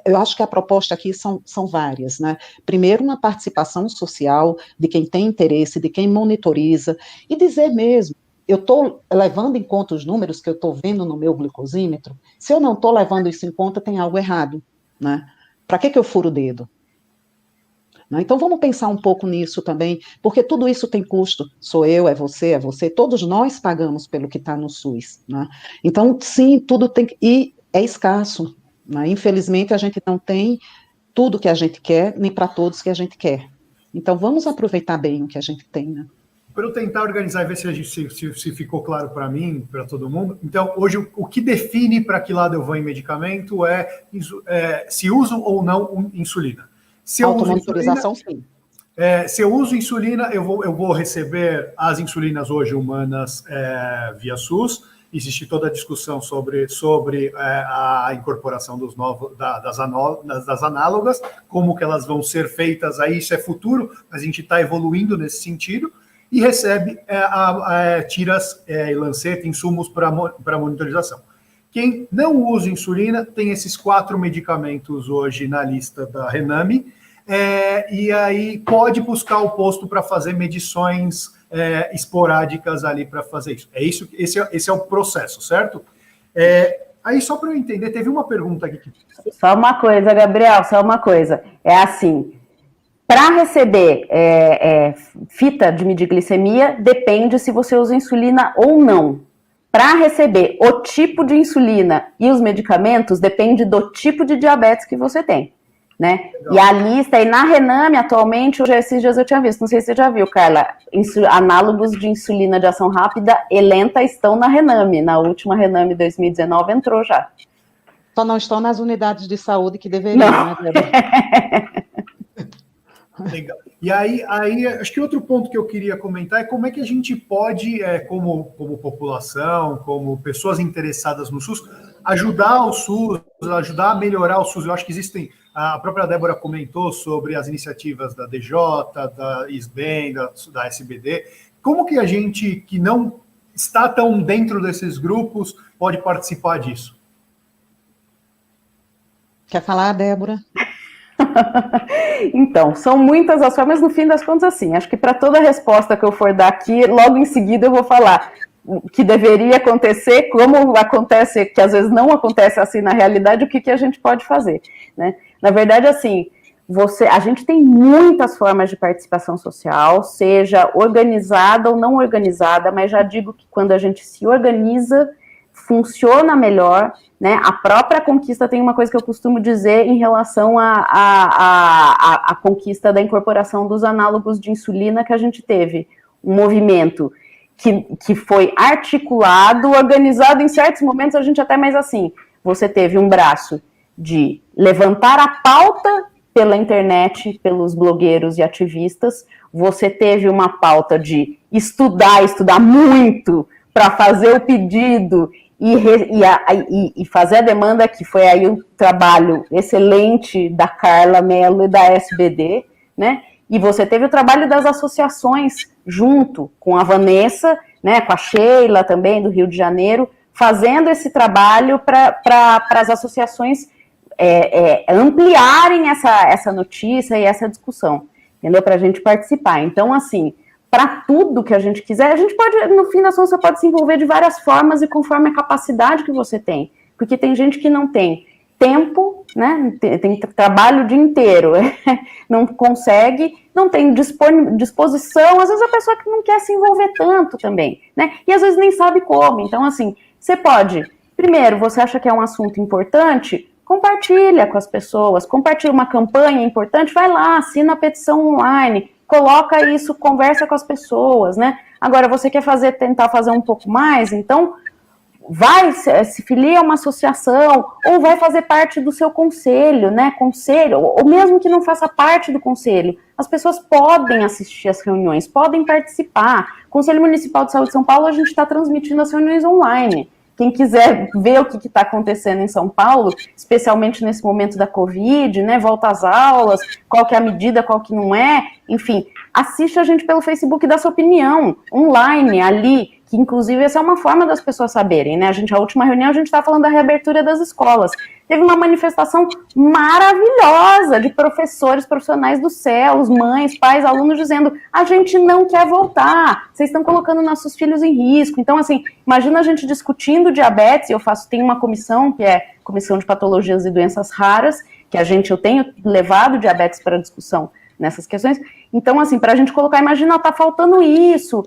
eu acho que a proposta aqui são várias, né? Primeiro, uma participação social de quem tem interesse, de quem monitoriza, e dizer mesmo, eu estou levando em conta os números que eu estou vendo no meu glicosímetro, se eu não estou levando isso em conta, tem algo errado, né? Para que eu furo o dedo? Então, vamos pensar um pouco nisso também, porque tudo isso tem custo. Sou eu, é você, todos nós pagamos pelo que está no SUS, né? Então, sim, tudo tem e é escasso, né? Infelizmente, a gente não tem tudo que a gente quer, nem para todos que a gente quer. Então, vamos aproveitar bem o que a gente tem, né? Para eu tentar organizar e ver se ficou claro para mim, para todo mundo. Então, hoje, o que define para que lado eu vou em medicamento é se uso ou não insulina. Se eu uso automonitorização, sim. Se eu uso insulina, eu vou receber as insulinas hoje humanas via SUS. Existe toda a discussão sobre a incorporação das análogas, como que elas vão ser feitas, aí isso é futuro, mas a gente está evoluindo nesse sentido, e recebe tiras e lanceta, insumos para monitorização. Quem não usa insulina tem esses 4 medicamentos hoje na lista da Renami, e aí pode buscar o posto para fazer medições esporádicas ali para fazer isso. Esse é o processo, certo? Aí, só para eu entender, teve uma pergunta aqui. Só uma coisa, Gabriel, só uma coisa. É assim, para receber fita de medir glicemia, depende se você usa insulina ou não. Para receber o tipo de insulina e os medicamentos, depende do tipo de diabetes que você tem. Né? E a lista aí na Renami, atualmente, esses dias eu tinha visto, não sei se você já viu, Carla, análogos de insulina de ação rápida e lenta estão na Renami, na última Renami 2019 entrou já. Só não estão nas unidades de saúde que deveriam, né, Débora? Legal. E aí, acho que outro ponto que eu queria comentar é como é que a gente pode, como população, como pessoas interessadas no SUS, ajudar o SUS, ajudar a melhorar o SUS. Eu acho que existem, a própria Débora comentou sobre as iniciativas da DJ, da ISBEM, da SBD. Como que a gente, que não está tão dentro desses grupos, pode participar disso? Quer falar, Débora? Então, são muitas as formas, no fim das contas, assim, acho que para toda resposta que eu for dar aqui, logo em seguida eu vou falar o que deveria acontecer, como acontece, que às vezes não acontece assim na realidade, o que a gente pode fazer, né? Na verdade, assim, a gente tem muitas formas de participação social, seja organizada ou não organizada, mas já digo que quando a gente se organiza, funciona melhor, né? A própria conquista tem uma coisa que eu costumo dizer em relação à conquista da incorporação dos análogos de insulina que a gente teve. Um movimento que foi articulado, organizado em certos momentos, a gente até mais assim, você teve um braço de levantar a pauta pela internet, pelos blogueiros e ativistas, você teve uma pauta de estudar muito para fazer o pedido e fazer a demanda, que foi aí um trabalho excelente da Carla Mello e da SBD, né? E você teve o trabalho das associações junto com a Vanessa, né, com a Sheila também, do Rio de Janeiro, fazendo esse trabalho para as associações ampliarem essa notícia e essa discussão, entendeu? Para a gente participar. Então, assim, para tudo que a gente quiser, a gente pode, no fim das contas, você pode se envolver de várias formas e conforme a capacidade que você tem. Porque tem gente que não tem tempo, né? Tem trabalho o dia inteiro, não consegue, não tem disposição, às vezes a pessoa que não quer se envolver tanto também, né? E às vezes nem sabe como. Então, assim, você pode, primeiro, você acha que é um assunto importante, compartilha com as pessoas, compartilha uma campanha importante, vai lá, assina a petição online, coloca isso, conversa com as pessoas, né? Agora, você quer tentar fazer um pouco mais, então vai se filia a uma associação, ou vai fazer parte do seu conselho, né? Conselho, ou mesmo que não faça parte do conselho, as pessoas podem assistir às reuniões, podem participar. Conselho Municipal de Saúde de São Paulo, a gente está transmitindo as reuniões online. Quem quiser ver o que está acontecendo em São Paulo, especialmente nesse momento da Covid, né, volta às aulas, qual que é a medida, qual que não é, enfim, assiste a gente pelo Facebook e dá sua opinião, online, ali, que inclusive essa é uma forma das pessoas saberem, né, a última reunião a gente estava falando da reabertura das escolas, teve uma manifestação maravilhosa de profissionais do céu, os mães, pais, alunos dizendo, a gente não quer voltar, vocês estão colocando nossos filhos em risco. Então, assim, imagina a gente discutindo diabetes, tem uma comissão, que é Comissão de Patologias e Doenças Raras, que eu tenho levado diabetes para discussão nessas questões. Então, assim, para a gente colocar, imagina, tá faltando isso,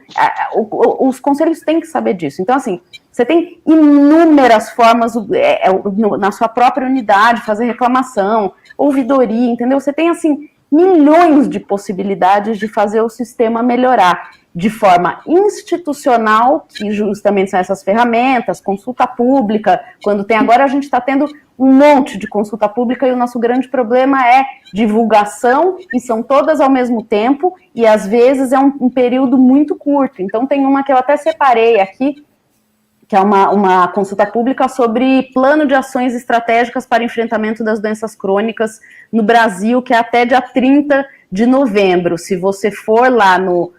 os conselhos têm que saber disso. Então, assim, você tem inúmeras formas na sua própria unidade, fazer reclamação, ouvidoria, entendeu? Você tem, assim, milhões de possibilidades de fazer o sistema melhorar, de forma institucional, que justamente são essas ferramentas, consulta pública, quando tem agora a gente está tendo um monte de consulta pública e o nosso grande problema é divulgação, e são todas ao mesmo tempo, e às vezes é um período muito curto. Então tem uma que eu até separei aqui, que é uma consulta pública sobre plano de ações estratégicas para enfrentamento das doenças crônicas no Brasil, que é até dia 30 de novembro. Se você for lá no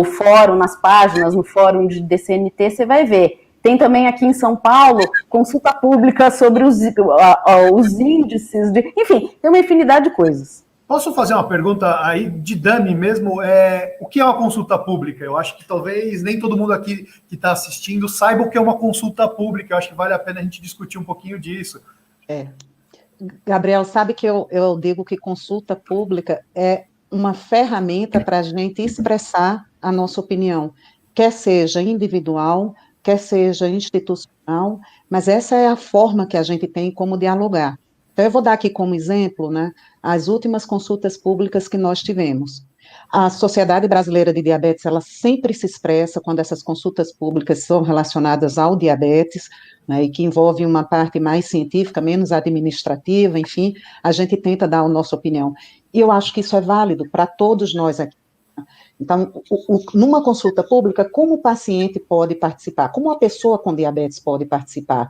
fórum, nas páginas, no fórum de DCNT, você vai ver. Tem também aqui em São Paulo, consulta pública sobre os índices, enfim, tem uma infinidade de coisas. Posso fazer uma pergunta aí de Dani mesmo? O que é uma consulta pública? Eu acho que talvez nem todo mundo aqui que está assistindo saiba o que é uma consulta pública. Eu acho que vale a pena a gente discutir um pouquinho disso. Gabriel, sabe que eu digo que consulta pública é uma ferramenta para a gente expressar a nossa opinião, quer seja individual, quer seja institucional, mas essa é a forma que a gente tem como dialogar. Então, eu vou dar aqui como exemplo, né, as últimas consultas públicas que nós tivemos. A Sociedade Brasileira de Diabetes, ela sempre se expressa quando essas consultas públicas são relacionadas ao diabetes, né, e que envolve uma parte mais científica, menos administrativa, enfim, a gente tenta dar a nossa opinião. E eu acho que isso é válido para todos nós aqui. Então, numa consulta pública, como o paciente pode participar? Como uma pessoa com diabetes pode participar?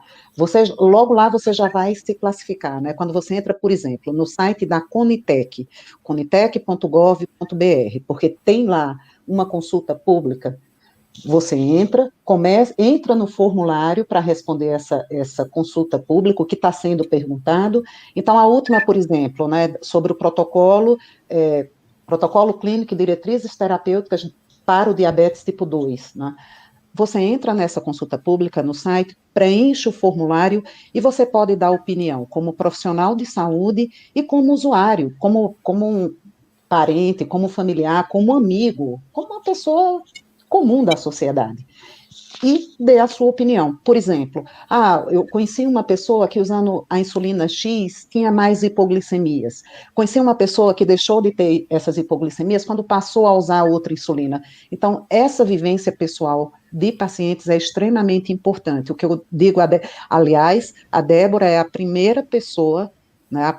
Logo lá você já vai se classificar, né? Quando você entra, por exemplo, no site da Conitec, conitec.gov.br, porque tem lá uma consulta pública, você entra no formulário para responder essa consulta pública, o que está sendo perguntado. Então, a última, por exemplo, né, sobre o protocolo clínico e diretrizes terapêuticas para o diabetes tipo 2, né? Você entra nessa consulta pública no site, preenche o formulário e você pode dar opinião como profissional de saúde e como usuário, como um parente, como familiar, como amigo, como uma pessoa comum da sociedade. E dê a sua opinião. Por exemplo, eu conheci uma pessoa que usando a insulina X tinha mais hipoglicemias. Conheci uma pessoa que deixou de ter essas hipoglicemias quando passou a usar outra insulina. Então, essa vivência pessoal de pacientes é extremamente importante. O que eu digo, aliás, a Débora é a primeira pessoa, né,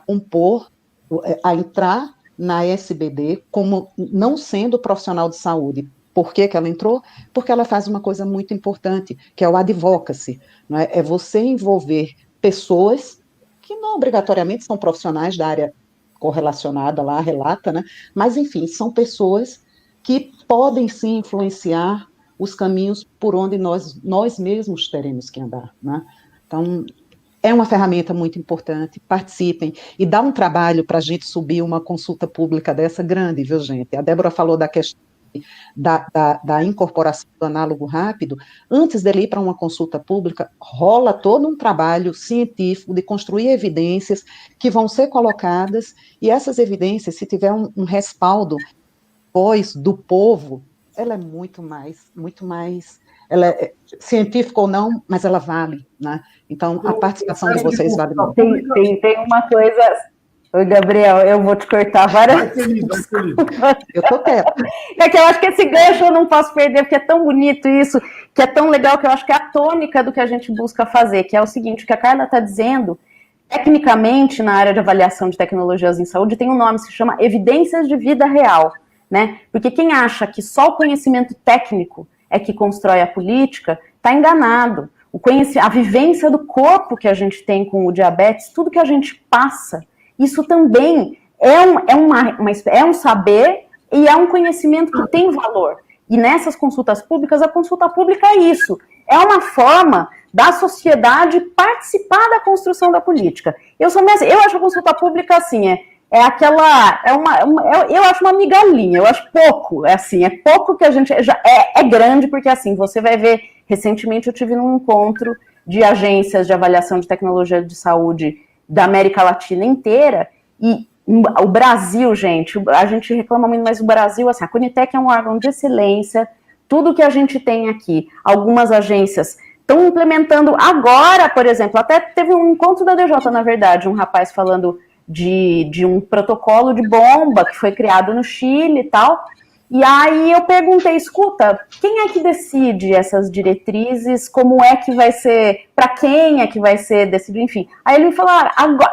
a entrar na SBD como não sendo profissional de saúde. Por que ela entrou? Porque ela faz uma coisa muito importante, que é o advocacy, não é? É você envolver pessoas que não obrigatoriamente são profissionais da área correlacionada lá, relata, né? Mas, enfim, são pessoas que podem sim influenciar os caminhos por onde nós mesmos teremos que andar, né? Então, é uma ferramenta muito importante, participem, e dá um trabalho para a gente subir uma consulta pública dessa grande, viu, gente? A Débora falou da questão da incorporação do análogo rápido. Antes dele ir para uma consulta pública, rola todo um trabalho científico de construir evidências que vão ser colocadas, e essas evidências, se tiver um respaldo do povo, ela é muito mais, ela é científica ou não, mas ela vale, né? Então, a participação de vocês vale muito. Tem uma coisa... Oi, Gabriel, eu vou te cortar várias vezes. Eu tô quieta. É que eu acho que esse gancho eu não posso perder, porque é tão bonito isso, que é tão legal, que eu acho que é a tônica do que a gente busca fazer, que é o seguinte, o que a Carla está dizendo, tecnicamente, na área de avaliação de tecnologias em saúde, tem um nome, se chama evidências de vida real, né? Porque quem acha que só o conhecimento técnico é que constrói a política, está enganado. A vivência do corpo que a gente tem com o diabetes, tudo que a gente passa, isso também é um saber e é um conhecimento que tem valor. E nessas consultas públicas, a consulta pública é isso. É uma forma da sociedade participar da construção da política. Eu acho a consulta pública assim, eu acho uma migalhinha, eu acho pouco, é pouco que a gente, é grande, porque assim, você vai ver, recentemente eu tive num encontro de agências de avaliação de tecnologia de saúde da América Latina inteira, e o Brasil, gente, a gente reclama muito, mas o Brasil, assim, a Conitec é um órgão de excelência, tudo que a gente tem aqui, algumas agências estão implementando agora, por exemplo, até teve um encontro da DJ, na verdade, um rapaz falando de um protocolo de bomba que foi criado no Chile e tal. E aí eu perguntei, escuta, quem é que decide essas diretrizes? Como é que vai ser? Para quem é que vai ser decidido? Enfim. Aí ele me falou,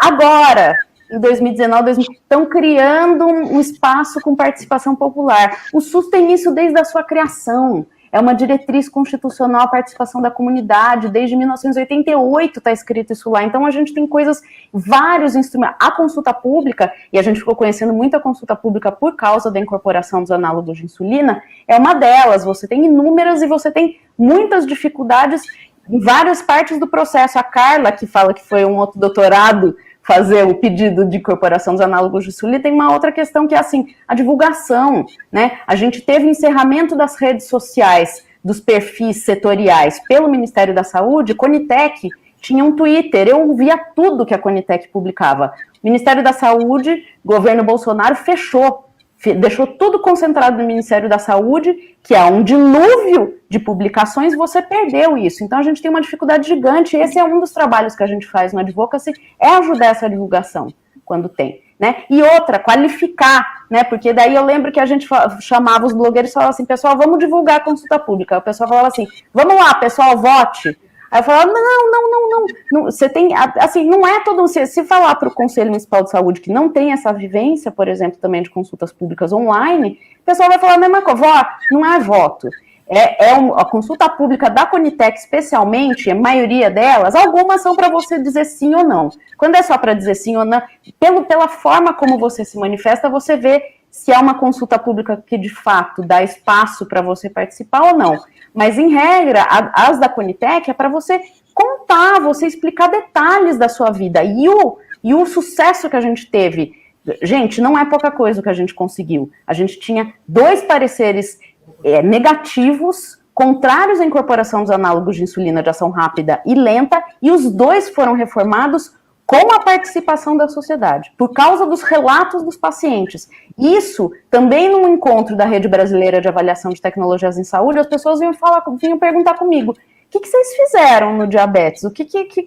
agora, em 2019, estão criando um espaço com participação popular. O SUS tem isso desde a sua criação. É uma diretriz constitucional a participação da comunidade, desde 1988 está escrito isso lá. Então a gente tem coisas, vários instrumentos. A consulta pública, e a gente ficou conhecendo muito a consulta pública por causa da incorporação dos análogos de insulina, é uma delas. Você tem inúmeras e você tem muitas dificuldades em várias partes do processo. A Carla, que fala que foi um outro doutorado fazer o pedido de incorporação dos análogos de insulina, tem uma outra questão que é assim, a divulgação, né? A gente teve o encerramento das redes sociais, dos perfis setoriais pelo Ministério da Saúde. Conitec tinha um Twitter, eu via tudo que a Conitec publicava. O Ministério da Saúde, governo Bolsonaro, fechou, deixou tudo concentrado no Ministério da Saúde, que é um dilúvio de publicações, você perdeu isso. Então a gente tem uma dificuldade gigante, e esse é um dos trabalhos que a gente faz no Advocacy, é ajudar essa divulgação, quando tem, né? E outra, qualificar, né? Porque daí eu lembro que a gente chamava os blogueiros e falava assim, pessoal, vamos divulgar a consulta pública. Aí o pessoal falava assim, vamos lá, pessoal, vote. Aí eu falava, não, você tem, assim, não é todo mundo, se falar para o Conselho Municipal de Saúde que não tem essa vivência, por exemplo, também de consultas públicas online, o pessoal vai falar a mesma coisa, não é voto. A consulta pública da Conitec, especialmente, a maioria delas, algumas são para você dizer sim ou não. Quando é só para dizer sim ou não, pela forma como você se manifesta, você vê se é uma consulta pública que, de fato, dá espaço para você participar ou não. Mas, em regra, as da Conitec é para você contar, você explicar detalhes da sua vida. E o sucesso que a gente teve, gente, não é pouca coisa o que a gente conseguiu. A gente tinha 2 pareceres negativos, contrários à incorporação dos análogos de insulina de ação rápida e lenta, e os 2 foram reformados com a participação da sociedade, por causa dos relatos dos pacientes. Isso, também num encontro da Rede Brasileira de Avaliação de Tecnologias em Saúde, as pessoas vinham perguntar comigo, o que vocês fizeram no diabetes?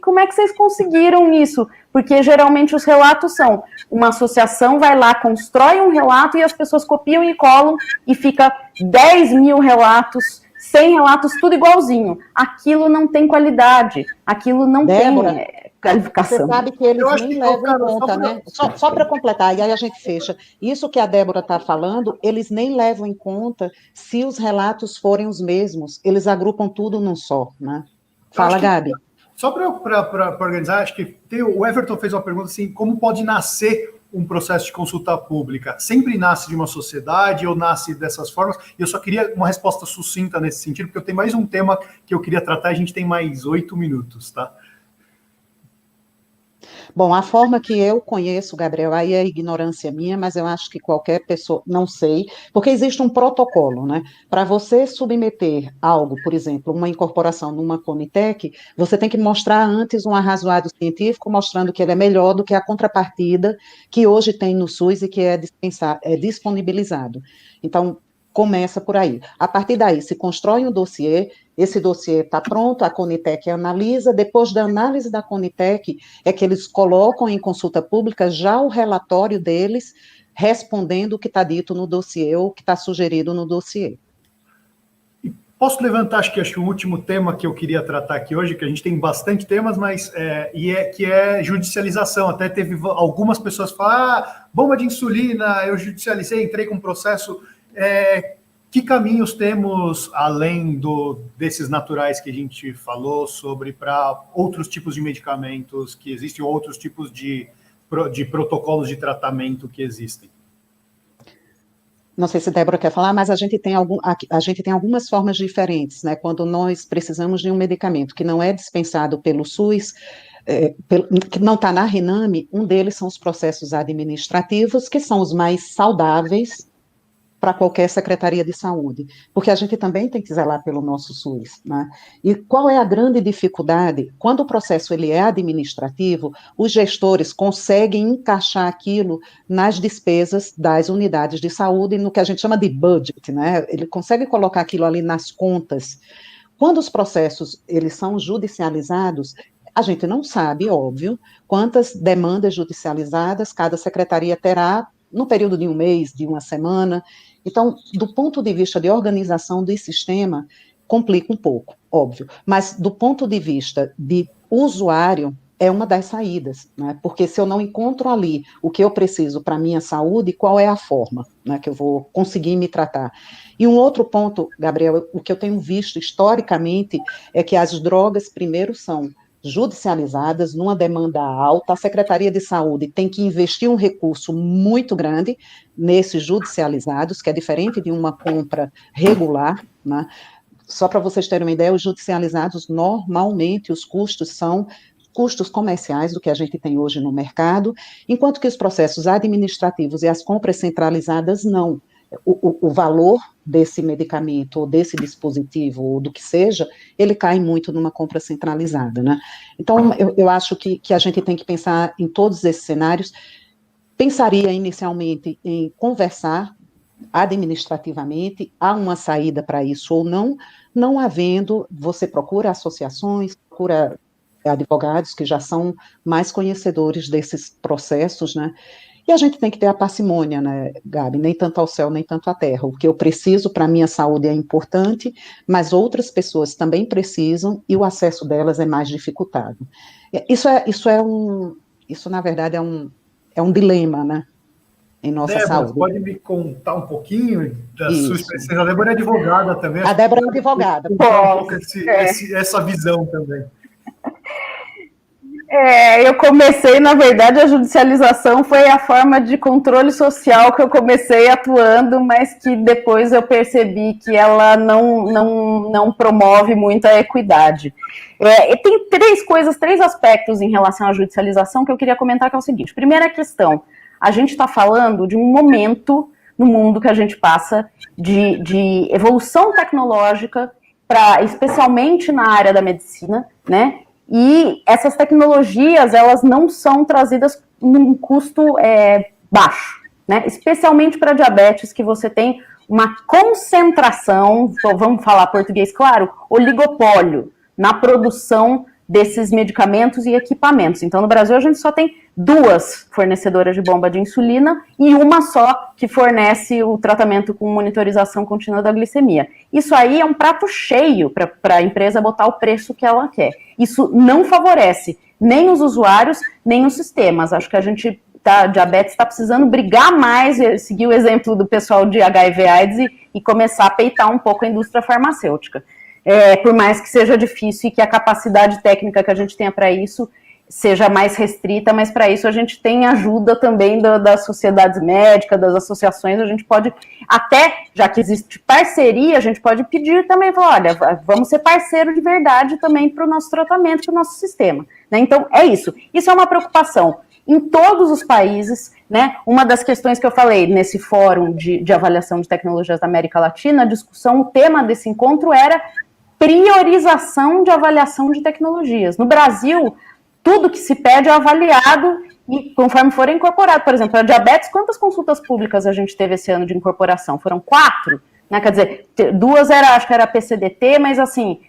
Como é que vocês conseguiram isso? Porque geralmente os relatos são, uma associação vai lá, constrói um relato e as pessoas copiam e colam e fica 10 mil relatos, 100 relatos, tudo igualzinho. Aquilo não tem qualidade, aquilo não Débora, tem qualificação. Você sabe que eles nem levam em conta, né? Só para completar, e aí a gente fecha. Isso que a Débora está falando, eles nem levam em conta se os relatos forem os mesmos. Eles agrupam tudo num só, né? Fala, Gabi. Só para organizar, acho que o Everton fez uma pergunta assim, como pode nascer um processo de consulta pública? Sempre nasce de uma sociedade ou nasce dessas formas? E eu só queria uma resposta sucinta nesse sentido, porque eu tenho mais um tema que eu queria tratar, a gente tem mais 8 minutos, tá? Bom, a forma que eu conheço, Gabriel, aí é ignorância minha, mas eu acho que qualquer pessoa, não sei, porque existe um protocolo, né? Para você submeter algo, por exemplo, uma incorporação numa Conitec, você tem que mostrar antes um arrazoado científico, mostrando que ele é melhor do que a contrapartida que hoje tem no SUS e que é disponibilizado. Então, começa por aí. A partir daí, se constrói um dossiê, esse dossiê está pronto, a Conitec analisa, depois da análise da Conitec, é que eles colocam em consulta pública já o relatório deles, respondendo o que está dito no dossiê, ou o que está sugerido no dossiê. Posso levantar, acho que o último tema que eu queria tratar aqui hoje, que a gente tem bastante temas, mas que é judicialização. Até teve algumas pessoas que falam, bomba de insulina, eu judicializei, entrei com um processo... que caminhos temos, além desses naturais que a gente falou, sobre para outros tipos de medicamentos que existem, ou outros tipos de protocolos de tratamento que existem? Não sei se a Débora quer falar, mas a gente tem algumas formas diferentes, né? Quando nós precisamos de um medicamento que não é dispensado pelo SUS, que não está na RENAME, um deles são os processos administrativos, que são os mais saudáveis para qualquer secretaria de saúde, porque a gente também tem que zelar pelo nosso SUS, né? E qual é a grande dificuldade? Quando o processo ele é administrativo, os gestores conseguem encaixar aquilo nas despesas das unidades de saúde, no que a gente chama de budget, né? Ele consegue colocar aquilo ali nas contas. Quando os processos eles são judicializados, A gente não sabe, óbvio, quantas demandas judicializadas cada secretaria terá no período de um mês, de uma semana. Então, do ponto de vista de organização do sistema, complica um pouco, óbvio. Mas do ponto de vista de usuário, é uma das saídas, né? Porque se eu não encontro ali o que eu preciso para a minha saúde, qual é a forma, né, que eu vou conseguir me tratar? E um outro ponto, Gabriel, o que eu tenho visto historicamente é que as drogas, primeiro, são judicializadas numa demanda alta, a Secretaria de Saúde tem que investir um recurso muito grande nesses judicializados, que é diferente de uma compra regular, né? Só para vocês terem uma ideia, os judicializados, normalmente, os custos são custos comerciais do que a gente tem hoje no mercado, enquanto que os processos administrativos e as compras centralizadas não. O valor desse medicamento, ou desse dispositivo, ou do que seja, ele cai muito numa compra centralizada, né? Então, eu acho que a gente tem que pensar em todos esses cenários. Pensaria inicialmente em conversar administrativamente, há uma saída para isso ou não, não havendo, você procura associações, procura advogados que já são mais conhecedores desses processos, né? E a gente tem que ter a parcimônia, né, Gabi? Nem tanto ao céu, nem tanto à terra. O que eu preciso para a minha saúde é importante, mas outras pessoas também precisam e o acesso delas é mais dificultado. Isso na verdade, é um dilema, né? Em nossa Débora, saúde. pode me contar um pouquinho da sua experiência? A Débora é advogada também. A Débora é advogada. Um pouco essa visão também. Eu comecei, na verdade, a judicialização foi a forma de controle social que eu comecei atuando, mas que depois eu percebi que ela não promove muito a equidade. E tem três aspectos em relação à judicialização que eu queria comentar, que é o seguinte. Primeira questão, a gente está falando de um momento no mundo que a gente passa de evolução tecnológica, especialmente na área da medicina, né? E essas tecnologias, elas não são trazidas num custo baixo, né? Especialmente para diabetes, que você tem uma concentração, vamos falar português claro, oligopólio na produção desses medicamentos e equipamentos. Então, no Brasil, a gente só tem 2 fornecedoras de bomba de insulina e uma só que fornece o tratamento com monitorização contínua da glicemia. Isso aí é um prato cheio para a empresa botar o preço que ela quer. Isso não favorece nem os usuários, nem os sistemas. Acho que a gente, diabetes, está precisando brigar mais, seguir o exemplo do pessoal de HIV/AIDS e começar a peitar um pouco a indústria farmacêutica. Por mais que seja difícil e que a capacidade técnica que a gente tenha para isso seja mais restrita, mas para isso a gente tem ajuda também das sociedades médicas, das associações, a gente pode, até, já que existe parceria, a gente pode pedir também, falar, olha, vamos ser parceiro de verdade também para o nosso tratamento, para o nosso sistema, né? Então, é isso. Isso é uma preocupação em todos os países, né? Uma das questões que eu falei nesse fórum de avaliação de tecnologias da América Latina, a discussão, o tema desse encontro era priorização de avaliação de tecnologias. No Brasil, tudo que se pede é avaliado e conforme for incorporado. Por exemplo, a diabetes, quantas consultas públicas a gente teve esse ano de incorporação? Foram 4? Né? Quer dizer, 2 acho que era PCDT, mas assim,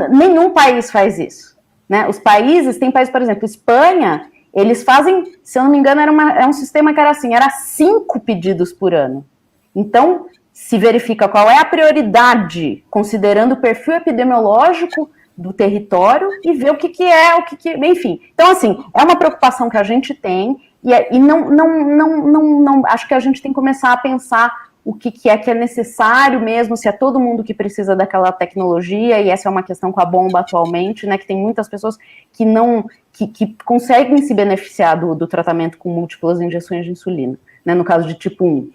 nenhum país faz isso. Né? Os países, tem países, por exemplo, Espanha, eles fazem, se eu não me engano, era um sistema que era assim, era 5 pedidos por ano. Então, se verifica qual é a prioridade, considerando o perfil epidemiológico do território e ver enfim. Então, assim, é uma preocupação que a gente tem e não acho que a gente tem que começar a pensar o que é necessário mesmo, se é todo mundo que precisa daquela tecnologia, e essa é uma questão com a bomba atualmente, né, que tem muitas pessoas que conseguem se beneficiar do tratamento com múltiplas injeções de insulina, né, no caso de tipo 1.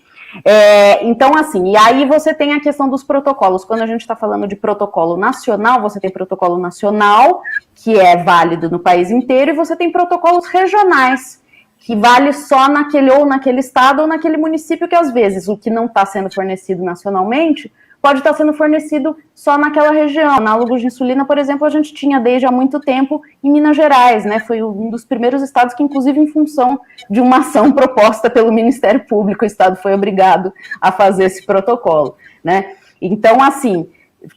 Então, assim, e aí você tem a questão dos protocolos. Quando a gente está falando de protocolo nacional, você tem protocolo nacional, que é válido no país inteiro, e você tem protocolos regionais, que vale só naquele estado ou naquele município, que às vezes o que não está sendo fornecido nacionalmente pode estar sendo fornecido só naquela região. Análogos de insulina, por exemplo, a gente tinha desde há muito tempo em Minas Gerais, né? Foi um dos primeiros estados que, inclusive, em função de uma ação proposta pelo Ministério Público, o estado foi obrigado a fazer esse protocolo, né? Então, assim,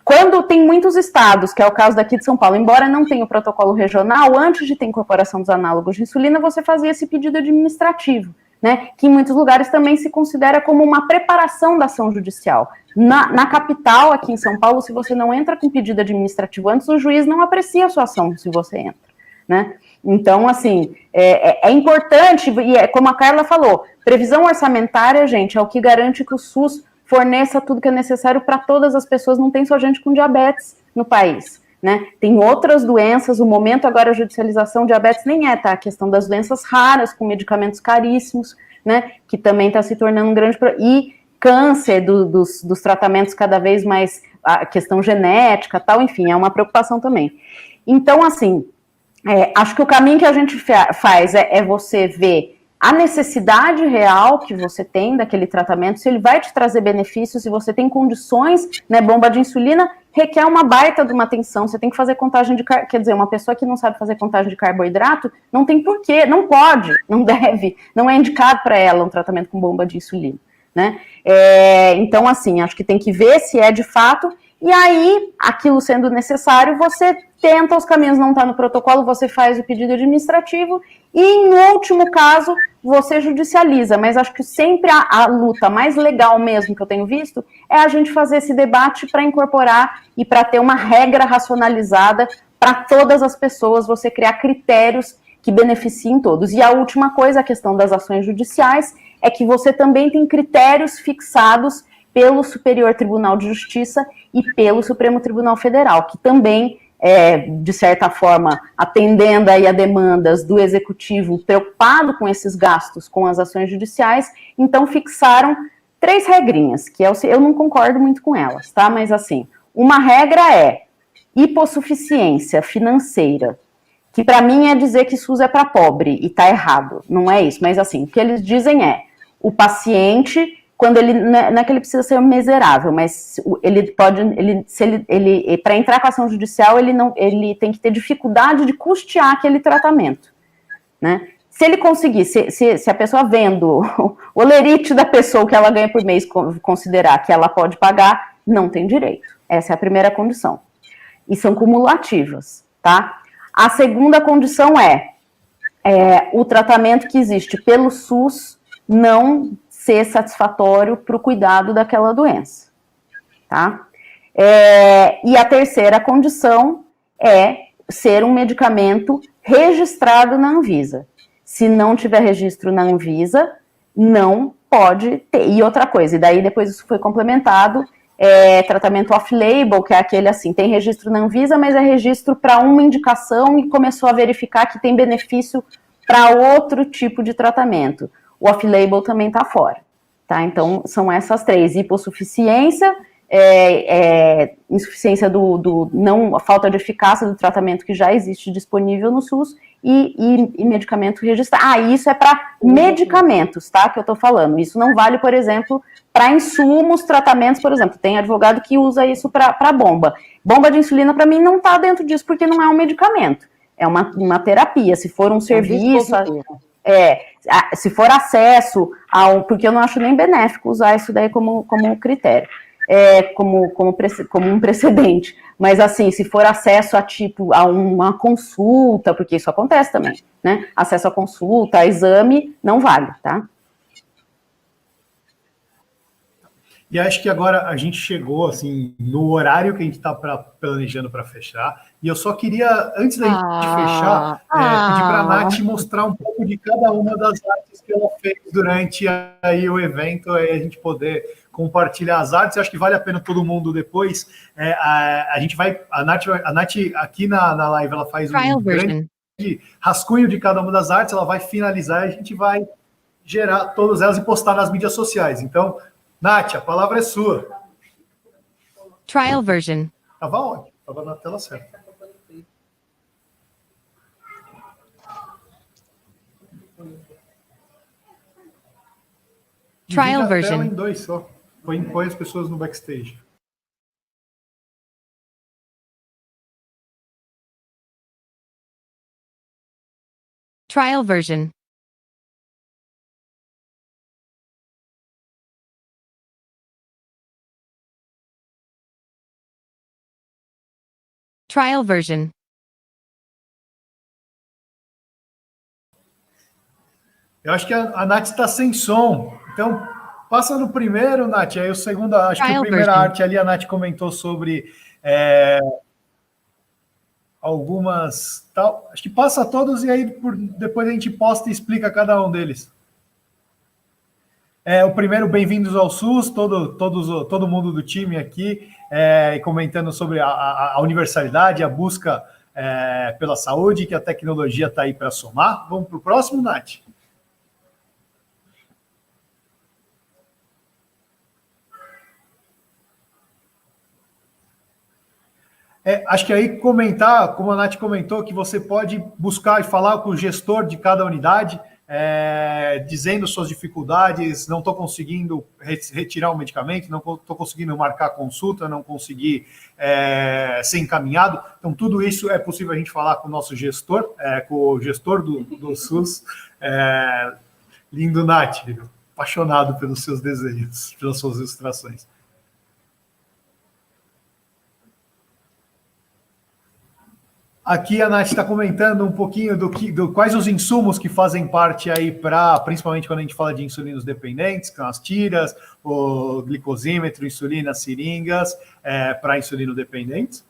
quando tem muitos estados, que é o caso daqui de São Paulo, embora não tenha o protocolo regional, antes de ter incorporação dos análogos de insulina, você fazia esse pedido administrativo, né, que em muitos lugares também se considera como uma preparação da ação judicial. Na capital, aqui em São Paulo, se você não entra com pedido administrativo antes, o juiz não aprecia a sua ação se você entra, né? Então, assim, é importante, e como a Carla falou, previsão orçamentária, gente, é o que garante que o SUS forneça tudo que é necessário para todas as pessoas, não tem só gente com diabetes no país, né? Tem outras doenças, o momento agora a judicialização, diabetes nem tá? A questão das doenças raras, com medicamentos caríssimos, né? Que também está se tornando um grande problema. E câncer, dos tratamentos cada vez mais, a questão genética, tal, enfim, é uma preocupação também. Então, assim, acho que o caminho que a gente faz é você ver a necessidade real que você tem daquele tratamento, se ele vai te trazer benefícios, se você tem condições, né, bomba de insulina requer uma baita de uma atenção, você tem que fazer contagem de, quer dizer, uma pessoa que não sabe fazer contagem de carboidrato, não tem porquê, não pode, não deve, não é indicado para ela um tratamento com bomba de insulina, né, então assim, acho que tem que ver se é de fato, e aí, aquilo sendo necessário, você tenta, os caminhos não estão no protocolo, você faz o pedido administrativo e, em último caso, você judicializa. Mas acho que sempre a luta mais legal mesmo que eu tenho visto é a gente fazer esse debate para incorporar e para ter uma regra racionalizada para todas as pessoas, você criar critérios que beneficiem todos. E a última coisa, a questão das ações judiciais, é que você também tem critérios fixados pelo Superior Tribunal de Justiça e pelo Supremo Tribunal Federal, que também, de certa forma, atendendo aí a demandas do Executivo preocupado com esses gastos com as ações judiciais, então fixaram 3 regrinhas, que eu não concordo muito com elas, tá? Mas assim, uma regra é hipossuficiência financeira, que para mim é dizer que SUS é para pobre, e tá errado, não é isso, mas assim, o que eles dizem o paciente, quando ele, não é que ele precisa ser miserável, mas ele pode, para entrar com a ação judicial, ele tem que ter dificuldade de custear aquele tratamento, né? Se ele conseguir, se a pessoa vendo o olerite da pessoa que ela ganha por mês, considerar que ela pode pagar, não tem direito. Essa é a primeira condição. E são cumulativas, tá? A segunda condição o tratamento que existe pelo SUS não ser satisfatório para o cuidado daquela doença, tá? E a terceira condição é ser um medicamento registrado na Anvisa. Se não tiver registro na Anvisa, não pode ter. E outra coisa, e daí depois isso foi complementado, tratamento off-label, que é aquele assim, tem registro na Anvisa, mas é registro para uma indicação e começou a verificar que tem benefício para outro tipo de tratamento. O off-label também está fora, tá? Então, são essas 3, hipossuficiência, insuficiência a falta de eficácia do tratamento que já existe disponível no SUS e medicamento registrado. Isso é para medicamentos, tá? Que eu tô falando. Isso não vale, por exemplo, para insumos, tratamentos, por exemplo. Tem advogado que usa isso para bomba. Bomba de insulina, para mim, não tá dentro disso, porque não é um medicamento. É uma terapia. Se for um serviço... se for acesso porque eu não acho nem benéfico usar isso daí como critério, como um precedente, mas assim, se for acesso a uma consulta, porque isso acontece também, né, acesso a consulta, a exame, não vale, tá? E acho que agora a gente chegou assim no horário que a gente está planejando para fechar. E eu só queria, antes da gente fechar, pedir para a Nath mostrar um pouco de cada uma das artes que ela fez durante aí o evento, aí a gente poder compartilhar as artes. Acho que vale a pena todo mundo depois. A Nath aqui na live, ela faz um grande rascunho de cada uma das artes, ela vai finalizar e a gente vai gerar todas elas e postar nas mídias sociais. Então, Nath, a palavra é sua. Trial version. Estava ótimo, estava na tela certa. Trial version. Tela em 2 só. Põe as pessoas no backstage. Trial version. Trial version. Eu acho que a Nath está sem som. Então, passa no primeiro, Nath. Aí o segundo, acho que a primeira arte ali, a Nath comentou sobre algumas... Tal. Acho que passa todos e aí depois a gente posta e explica cada um deles. O primeiro, bem-vindos ao SUS, todo mundo do time aqui, comentando sobre a universalidade, a busca pela saúde, que a tecnologia está aí para somar. Vamos para o próximo, Nath? Acho que aí comentar, como a Nath comentou, que você pode buscar e falar com o gestor de cada unidade, dizendo suas dificuldades, não estou conseguindo retirar um medicamento, não estou conseguindo marcar consulta, não consegui ser encaminhado. Então, tudo isso é possível a gente falar com o nosso gestor, com o gestor do SUS. Lindo, Nath, apaixonado pelos seus desenhos, pelas suas ilustrações. Aqui a Nath está comentando um pouquinho do quais os insumos que fazem parte aí principalmente quando a gente fala de insulinos dependentes, que são as tiras, o glicosímetro, insulina, seringas, para insulino dependentes.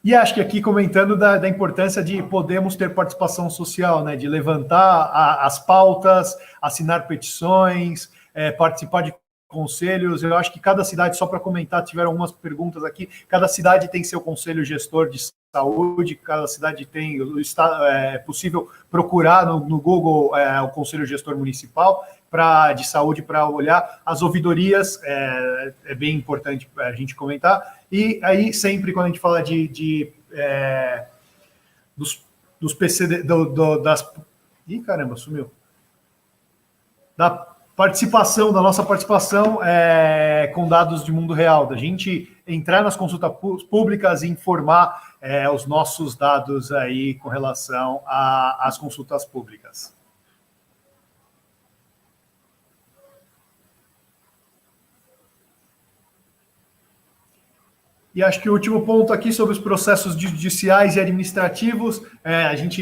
E acho que aqui comentando da importância de podermos ter participação social, né, de levantar as pautas, assinar petições, participar de conselhos. Eu acho que cada cidade, só para comentar, tiveram algumas perguntas aqui, cada cidade tem seu conselho gestor de saúde, cada cidade tem, é possível procurar no Google o conselho gestor municipal de saúde para olhar as ouvidorias, é bem importante a gente comentar. E aí sempre quando a gente fala dos PCD, Ih, caramba, sumiu. Da nossa participação com dados de mundo real, da gente entrar nas consultas públicas e informar os nossos dados aí com relação às consultas públicas. E acho que o último ponto aqui sobre os processos judiciais e administrativos,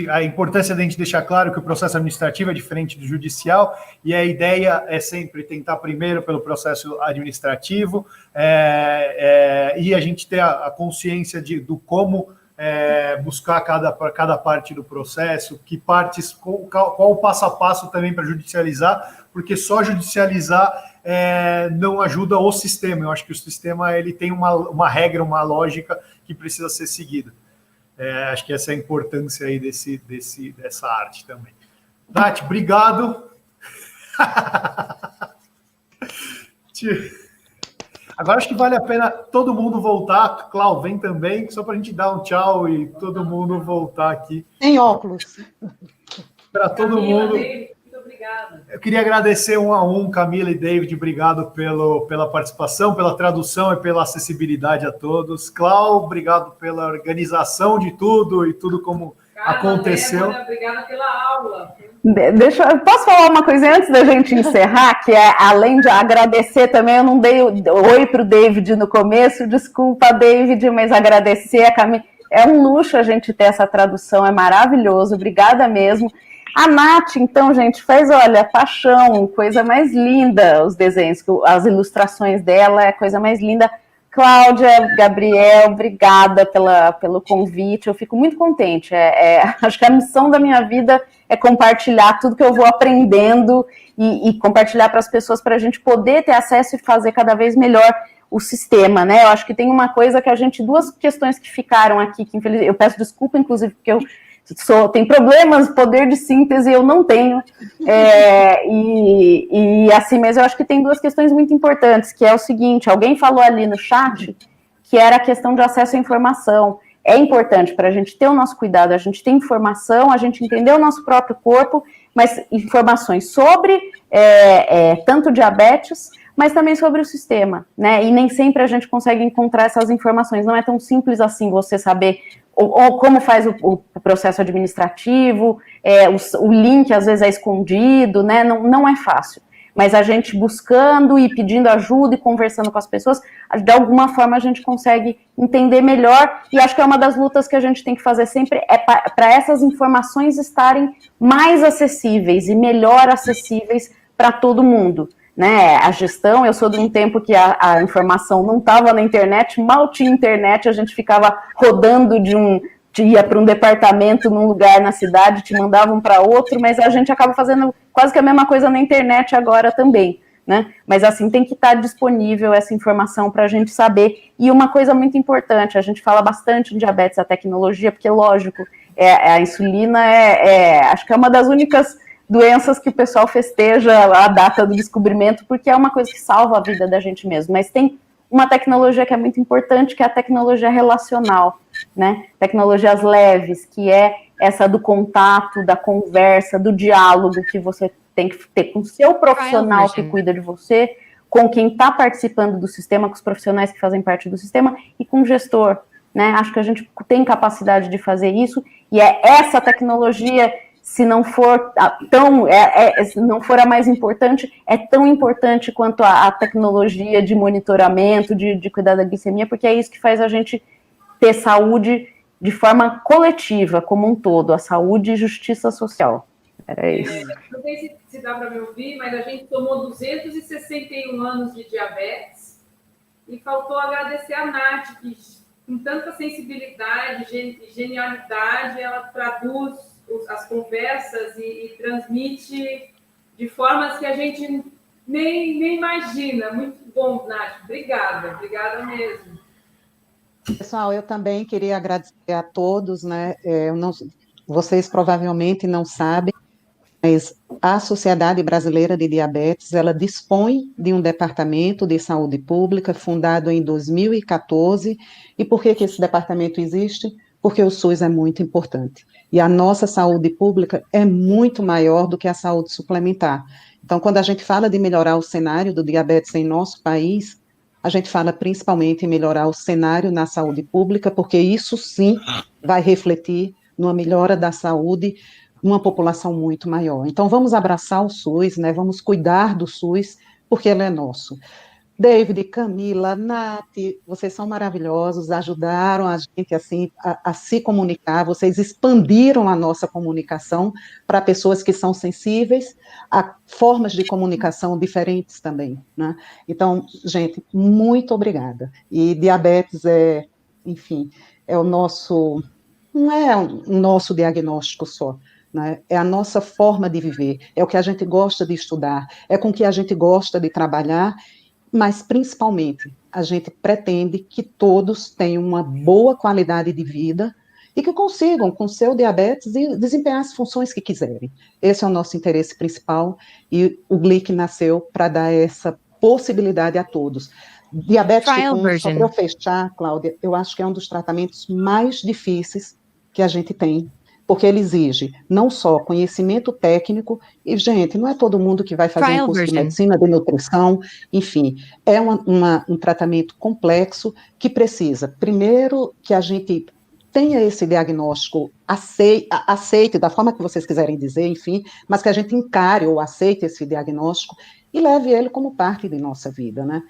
a importância de a gente deixar claro que o processo administrativo é diferente do judicial, e a ideia é sempre tentar primeiro pelo processo administrativo, e a gente ter a consciência do como buscar cada parte do processo, que partes, qual o passo a passo também para judicializar, porque só judicializar não ajuda o sistema. Eu acho que o sistema ele tem uma regra, uma lógica que precisa ser seguida. Acho que essa é a importância aí dessa arte também. Nath, obrigado. Agora acho que vale a pena todo mundo voltar. Cláudio, vem também, só para a gente dar um tchau e todo mundo voltar aqui. Sem óculos. Para todo mundo. Muito obrigada. Eu queria agradecer um a um, Camila e David, obrigado pela participação, pela tradução e pela acessibilidade a todos. Cláudio, obrigado pela organização de tudo e tudo como aconteceu. Obrigada pela aula. Posso falar uma coisa antes da gente encerrar, que além de agradecer também, eu não dei oi para o David no começo, desculpa, David, mas agradecer a Camila. É um luxo a gente ter essa tradução, é maravilhoso, obrigada mesmo. A Nath, então, gente, faz, olha, paixão, coisa mais linda, os desenhos, as ilustrações dela, é a coisa mais linda. Cláudia, Gabriel, obrigada pelo convite, eu fico muito contente, acho que a missão da minha vida é compartilhar tudo que eu vou aprendendo e compartilhar para as pessoas, para a gente poder ter acesso e fazer cada vez melhor o sistema, né? Eu acho que tem uma coisa que duas questões que ficaram aqui, que infelizmente, eu peço desculpa, inclusive, porque eu tem problemas, poder de síntese eu não tenho, assim, mas eu acho que tem duas questões muito importantes, que é o seguinte, alguém falou ali no chat, que era a questão de acesso à informação. É importante para a gente ter o nosso cuidado, a gente ter informação, a gente entender o nosso próprio corpo, mas informações sobre tanto diabetes, mas também sobre o sistema, né? E nem sempre a gente consegue encontrar essas informações, não é tão simples assim você saber ou como faz o processo administrativo, o link às vezes é escondido, né? Não é fácil. mas a gente buscando e pedindo ajuda e conversando com as pessoas, de alguma forma a gente consegue entender melhor, e acho que é uma das lutas que a gente tem que fazer sempre, é para essas informações estarem mais acessíveis e melhor acessíveis para todo mundo. Né, a gestão, eu sou de um tempo que a informação não estava na internet, mal tinha internet, a gente ficava rodando ia para um departamento num lugar na cidade, te mandavam para outro, mas a gente acaba fazendo quase que a mesma coisa na internet agora também, né? Mas assim, tem que estar disponível essa informação para a gente saber. E uma coisa muito importante, a gente fala bastante em diabetes, a tecnologia, porque lógico, a insulina acho que é uma das únicas doenças que o pessoal festeja a data do descobrimento, porque é uma coisa que salva a vida da gente mesmo, mas tem uma tecnologia que é muito importante, que é a tecnologia relacional, né? Tecnologias leves, que é essa do contato, da conversa, do diálogo que você tem que ter com o seu profissional que cuida de você, com quem está participando do sistema, com os profissionais que fazem parte do sistema e com o gestor, né? Acho que a gente tem capacidade de fazer isso, e é essa tecnologia, se não for se não for a mais importante, é tão importante quanto a tecnologia de monitoramento, de cuidar da glicemia, porque é isso que faz a gente ter saúde de forma coletiva, como um todo, a saúde e justiça social. Era isso. Não sei se dá para me ouvir, mas a gente tomou 261 anos de diabetes e faltou agradecer a Nath, que com tanta sensibilidade e genialidade, ela traduz as conversas e transmite de formas que a gente nem imagina. Muito bom, Nath. Obrigada mesmo. Pessoal, eu também queria agradecer a todos, né? Vocês provavelmente não sabem, mas a Sociedade Brasileira de Diabetes, ela dispõe de um departamento de saúde pública fundado em 2014. E por que esse departamento existe? Porque o SUS é muito importante. E a nossa saúde pública é muito maior do que a saúde suplementar. Então, quando a gente fala de melhorar o cenário do diabetes em nosso país, a gente fala principalmente em melhorar o cenário na saúde pública, porque isso sim vai refletir numa melhora da saúde numa população muito maior. Então, vamos abraçar o SUS, né? Vamos cuidar do SUS, porque ele é nosso. David, Camila, Nath, vocês são maravilhosos, ajudaram a gente assim, a se comunicar, vocês expandiram a nossa comunicação para pessoas que são sensíveis a formas de comunicação diferentes também, né? Então, gente, muito obrigada. E diabetes enfim, é o nosso, não é o nosso diagnóstico só, né? É a nossa forma de viver, é o que a gente gosta de estudar, é com o que a gente gosta de trabalhar, mas, principalmente, a gente pretende que todos tenham uma boa qualidade de vida e que consigam, com seu diabetes, desempenhar as funções que quiserem. Esse é o nosso interesse principal e o GLIC nasceu para dar essa possibilidade a todos. Diabetes tipo 1, só para eu fechar, Cláudia, eu acho que é um dos tratamentos mais difíceis que a gente tem, porque ele exige não só conhecimento técnico, e, gente, não é todo mundo que vai fazer um curso de medicina, de nutrição, enfim, é um tratamento complexo que precisa, primeiro, que a gente tenha esse diagnóstico aceite da forma que vocês quiserem dizer, enfim, mas que a gente encare ou aceite esse diagnóstico e leve ele como parte de nossa vida, né?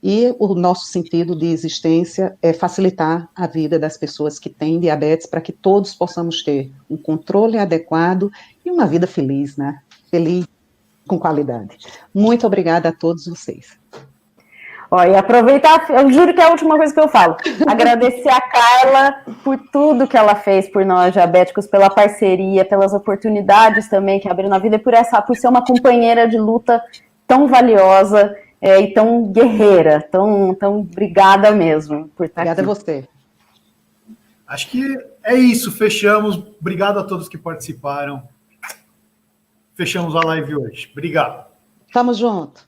E o nosso sentido de existência é facilitar a vida das pessoas que têm diabetes, para que todos possamos ter um controle adequado e uma vida feliz, né? Feliz, com qualidade. Muito obrigada a todos vocês. Ó, e aproveitar, eu juro que é a última coisa que eu falo, agradecer a Carla por tudo que ela fez por nós diabéticos, pela parceria, pelas oportunidades também que abriu na vida, e por ser uma companheira de luta tão valiosa, e tão guerreira, tão obrigada mesmo por estar obrigada aqui. Obrigada a você. Acho que é isso, fechamos. Obrigado a todos que participaram. Fechamos a live hoje. Obrigado. Tamo junto.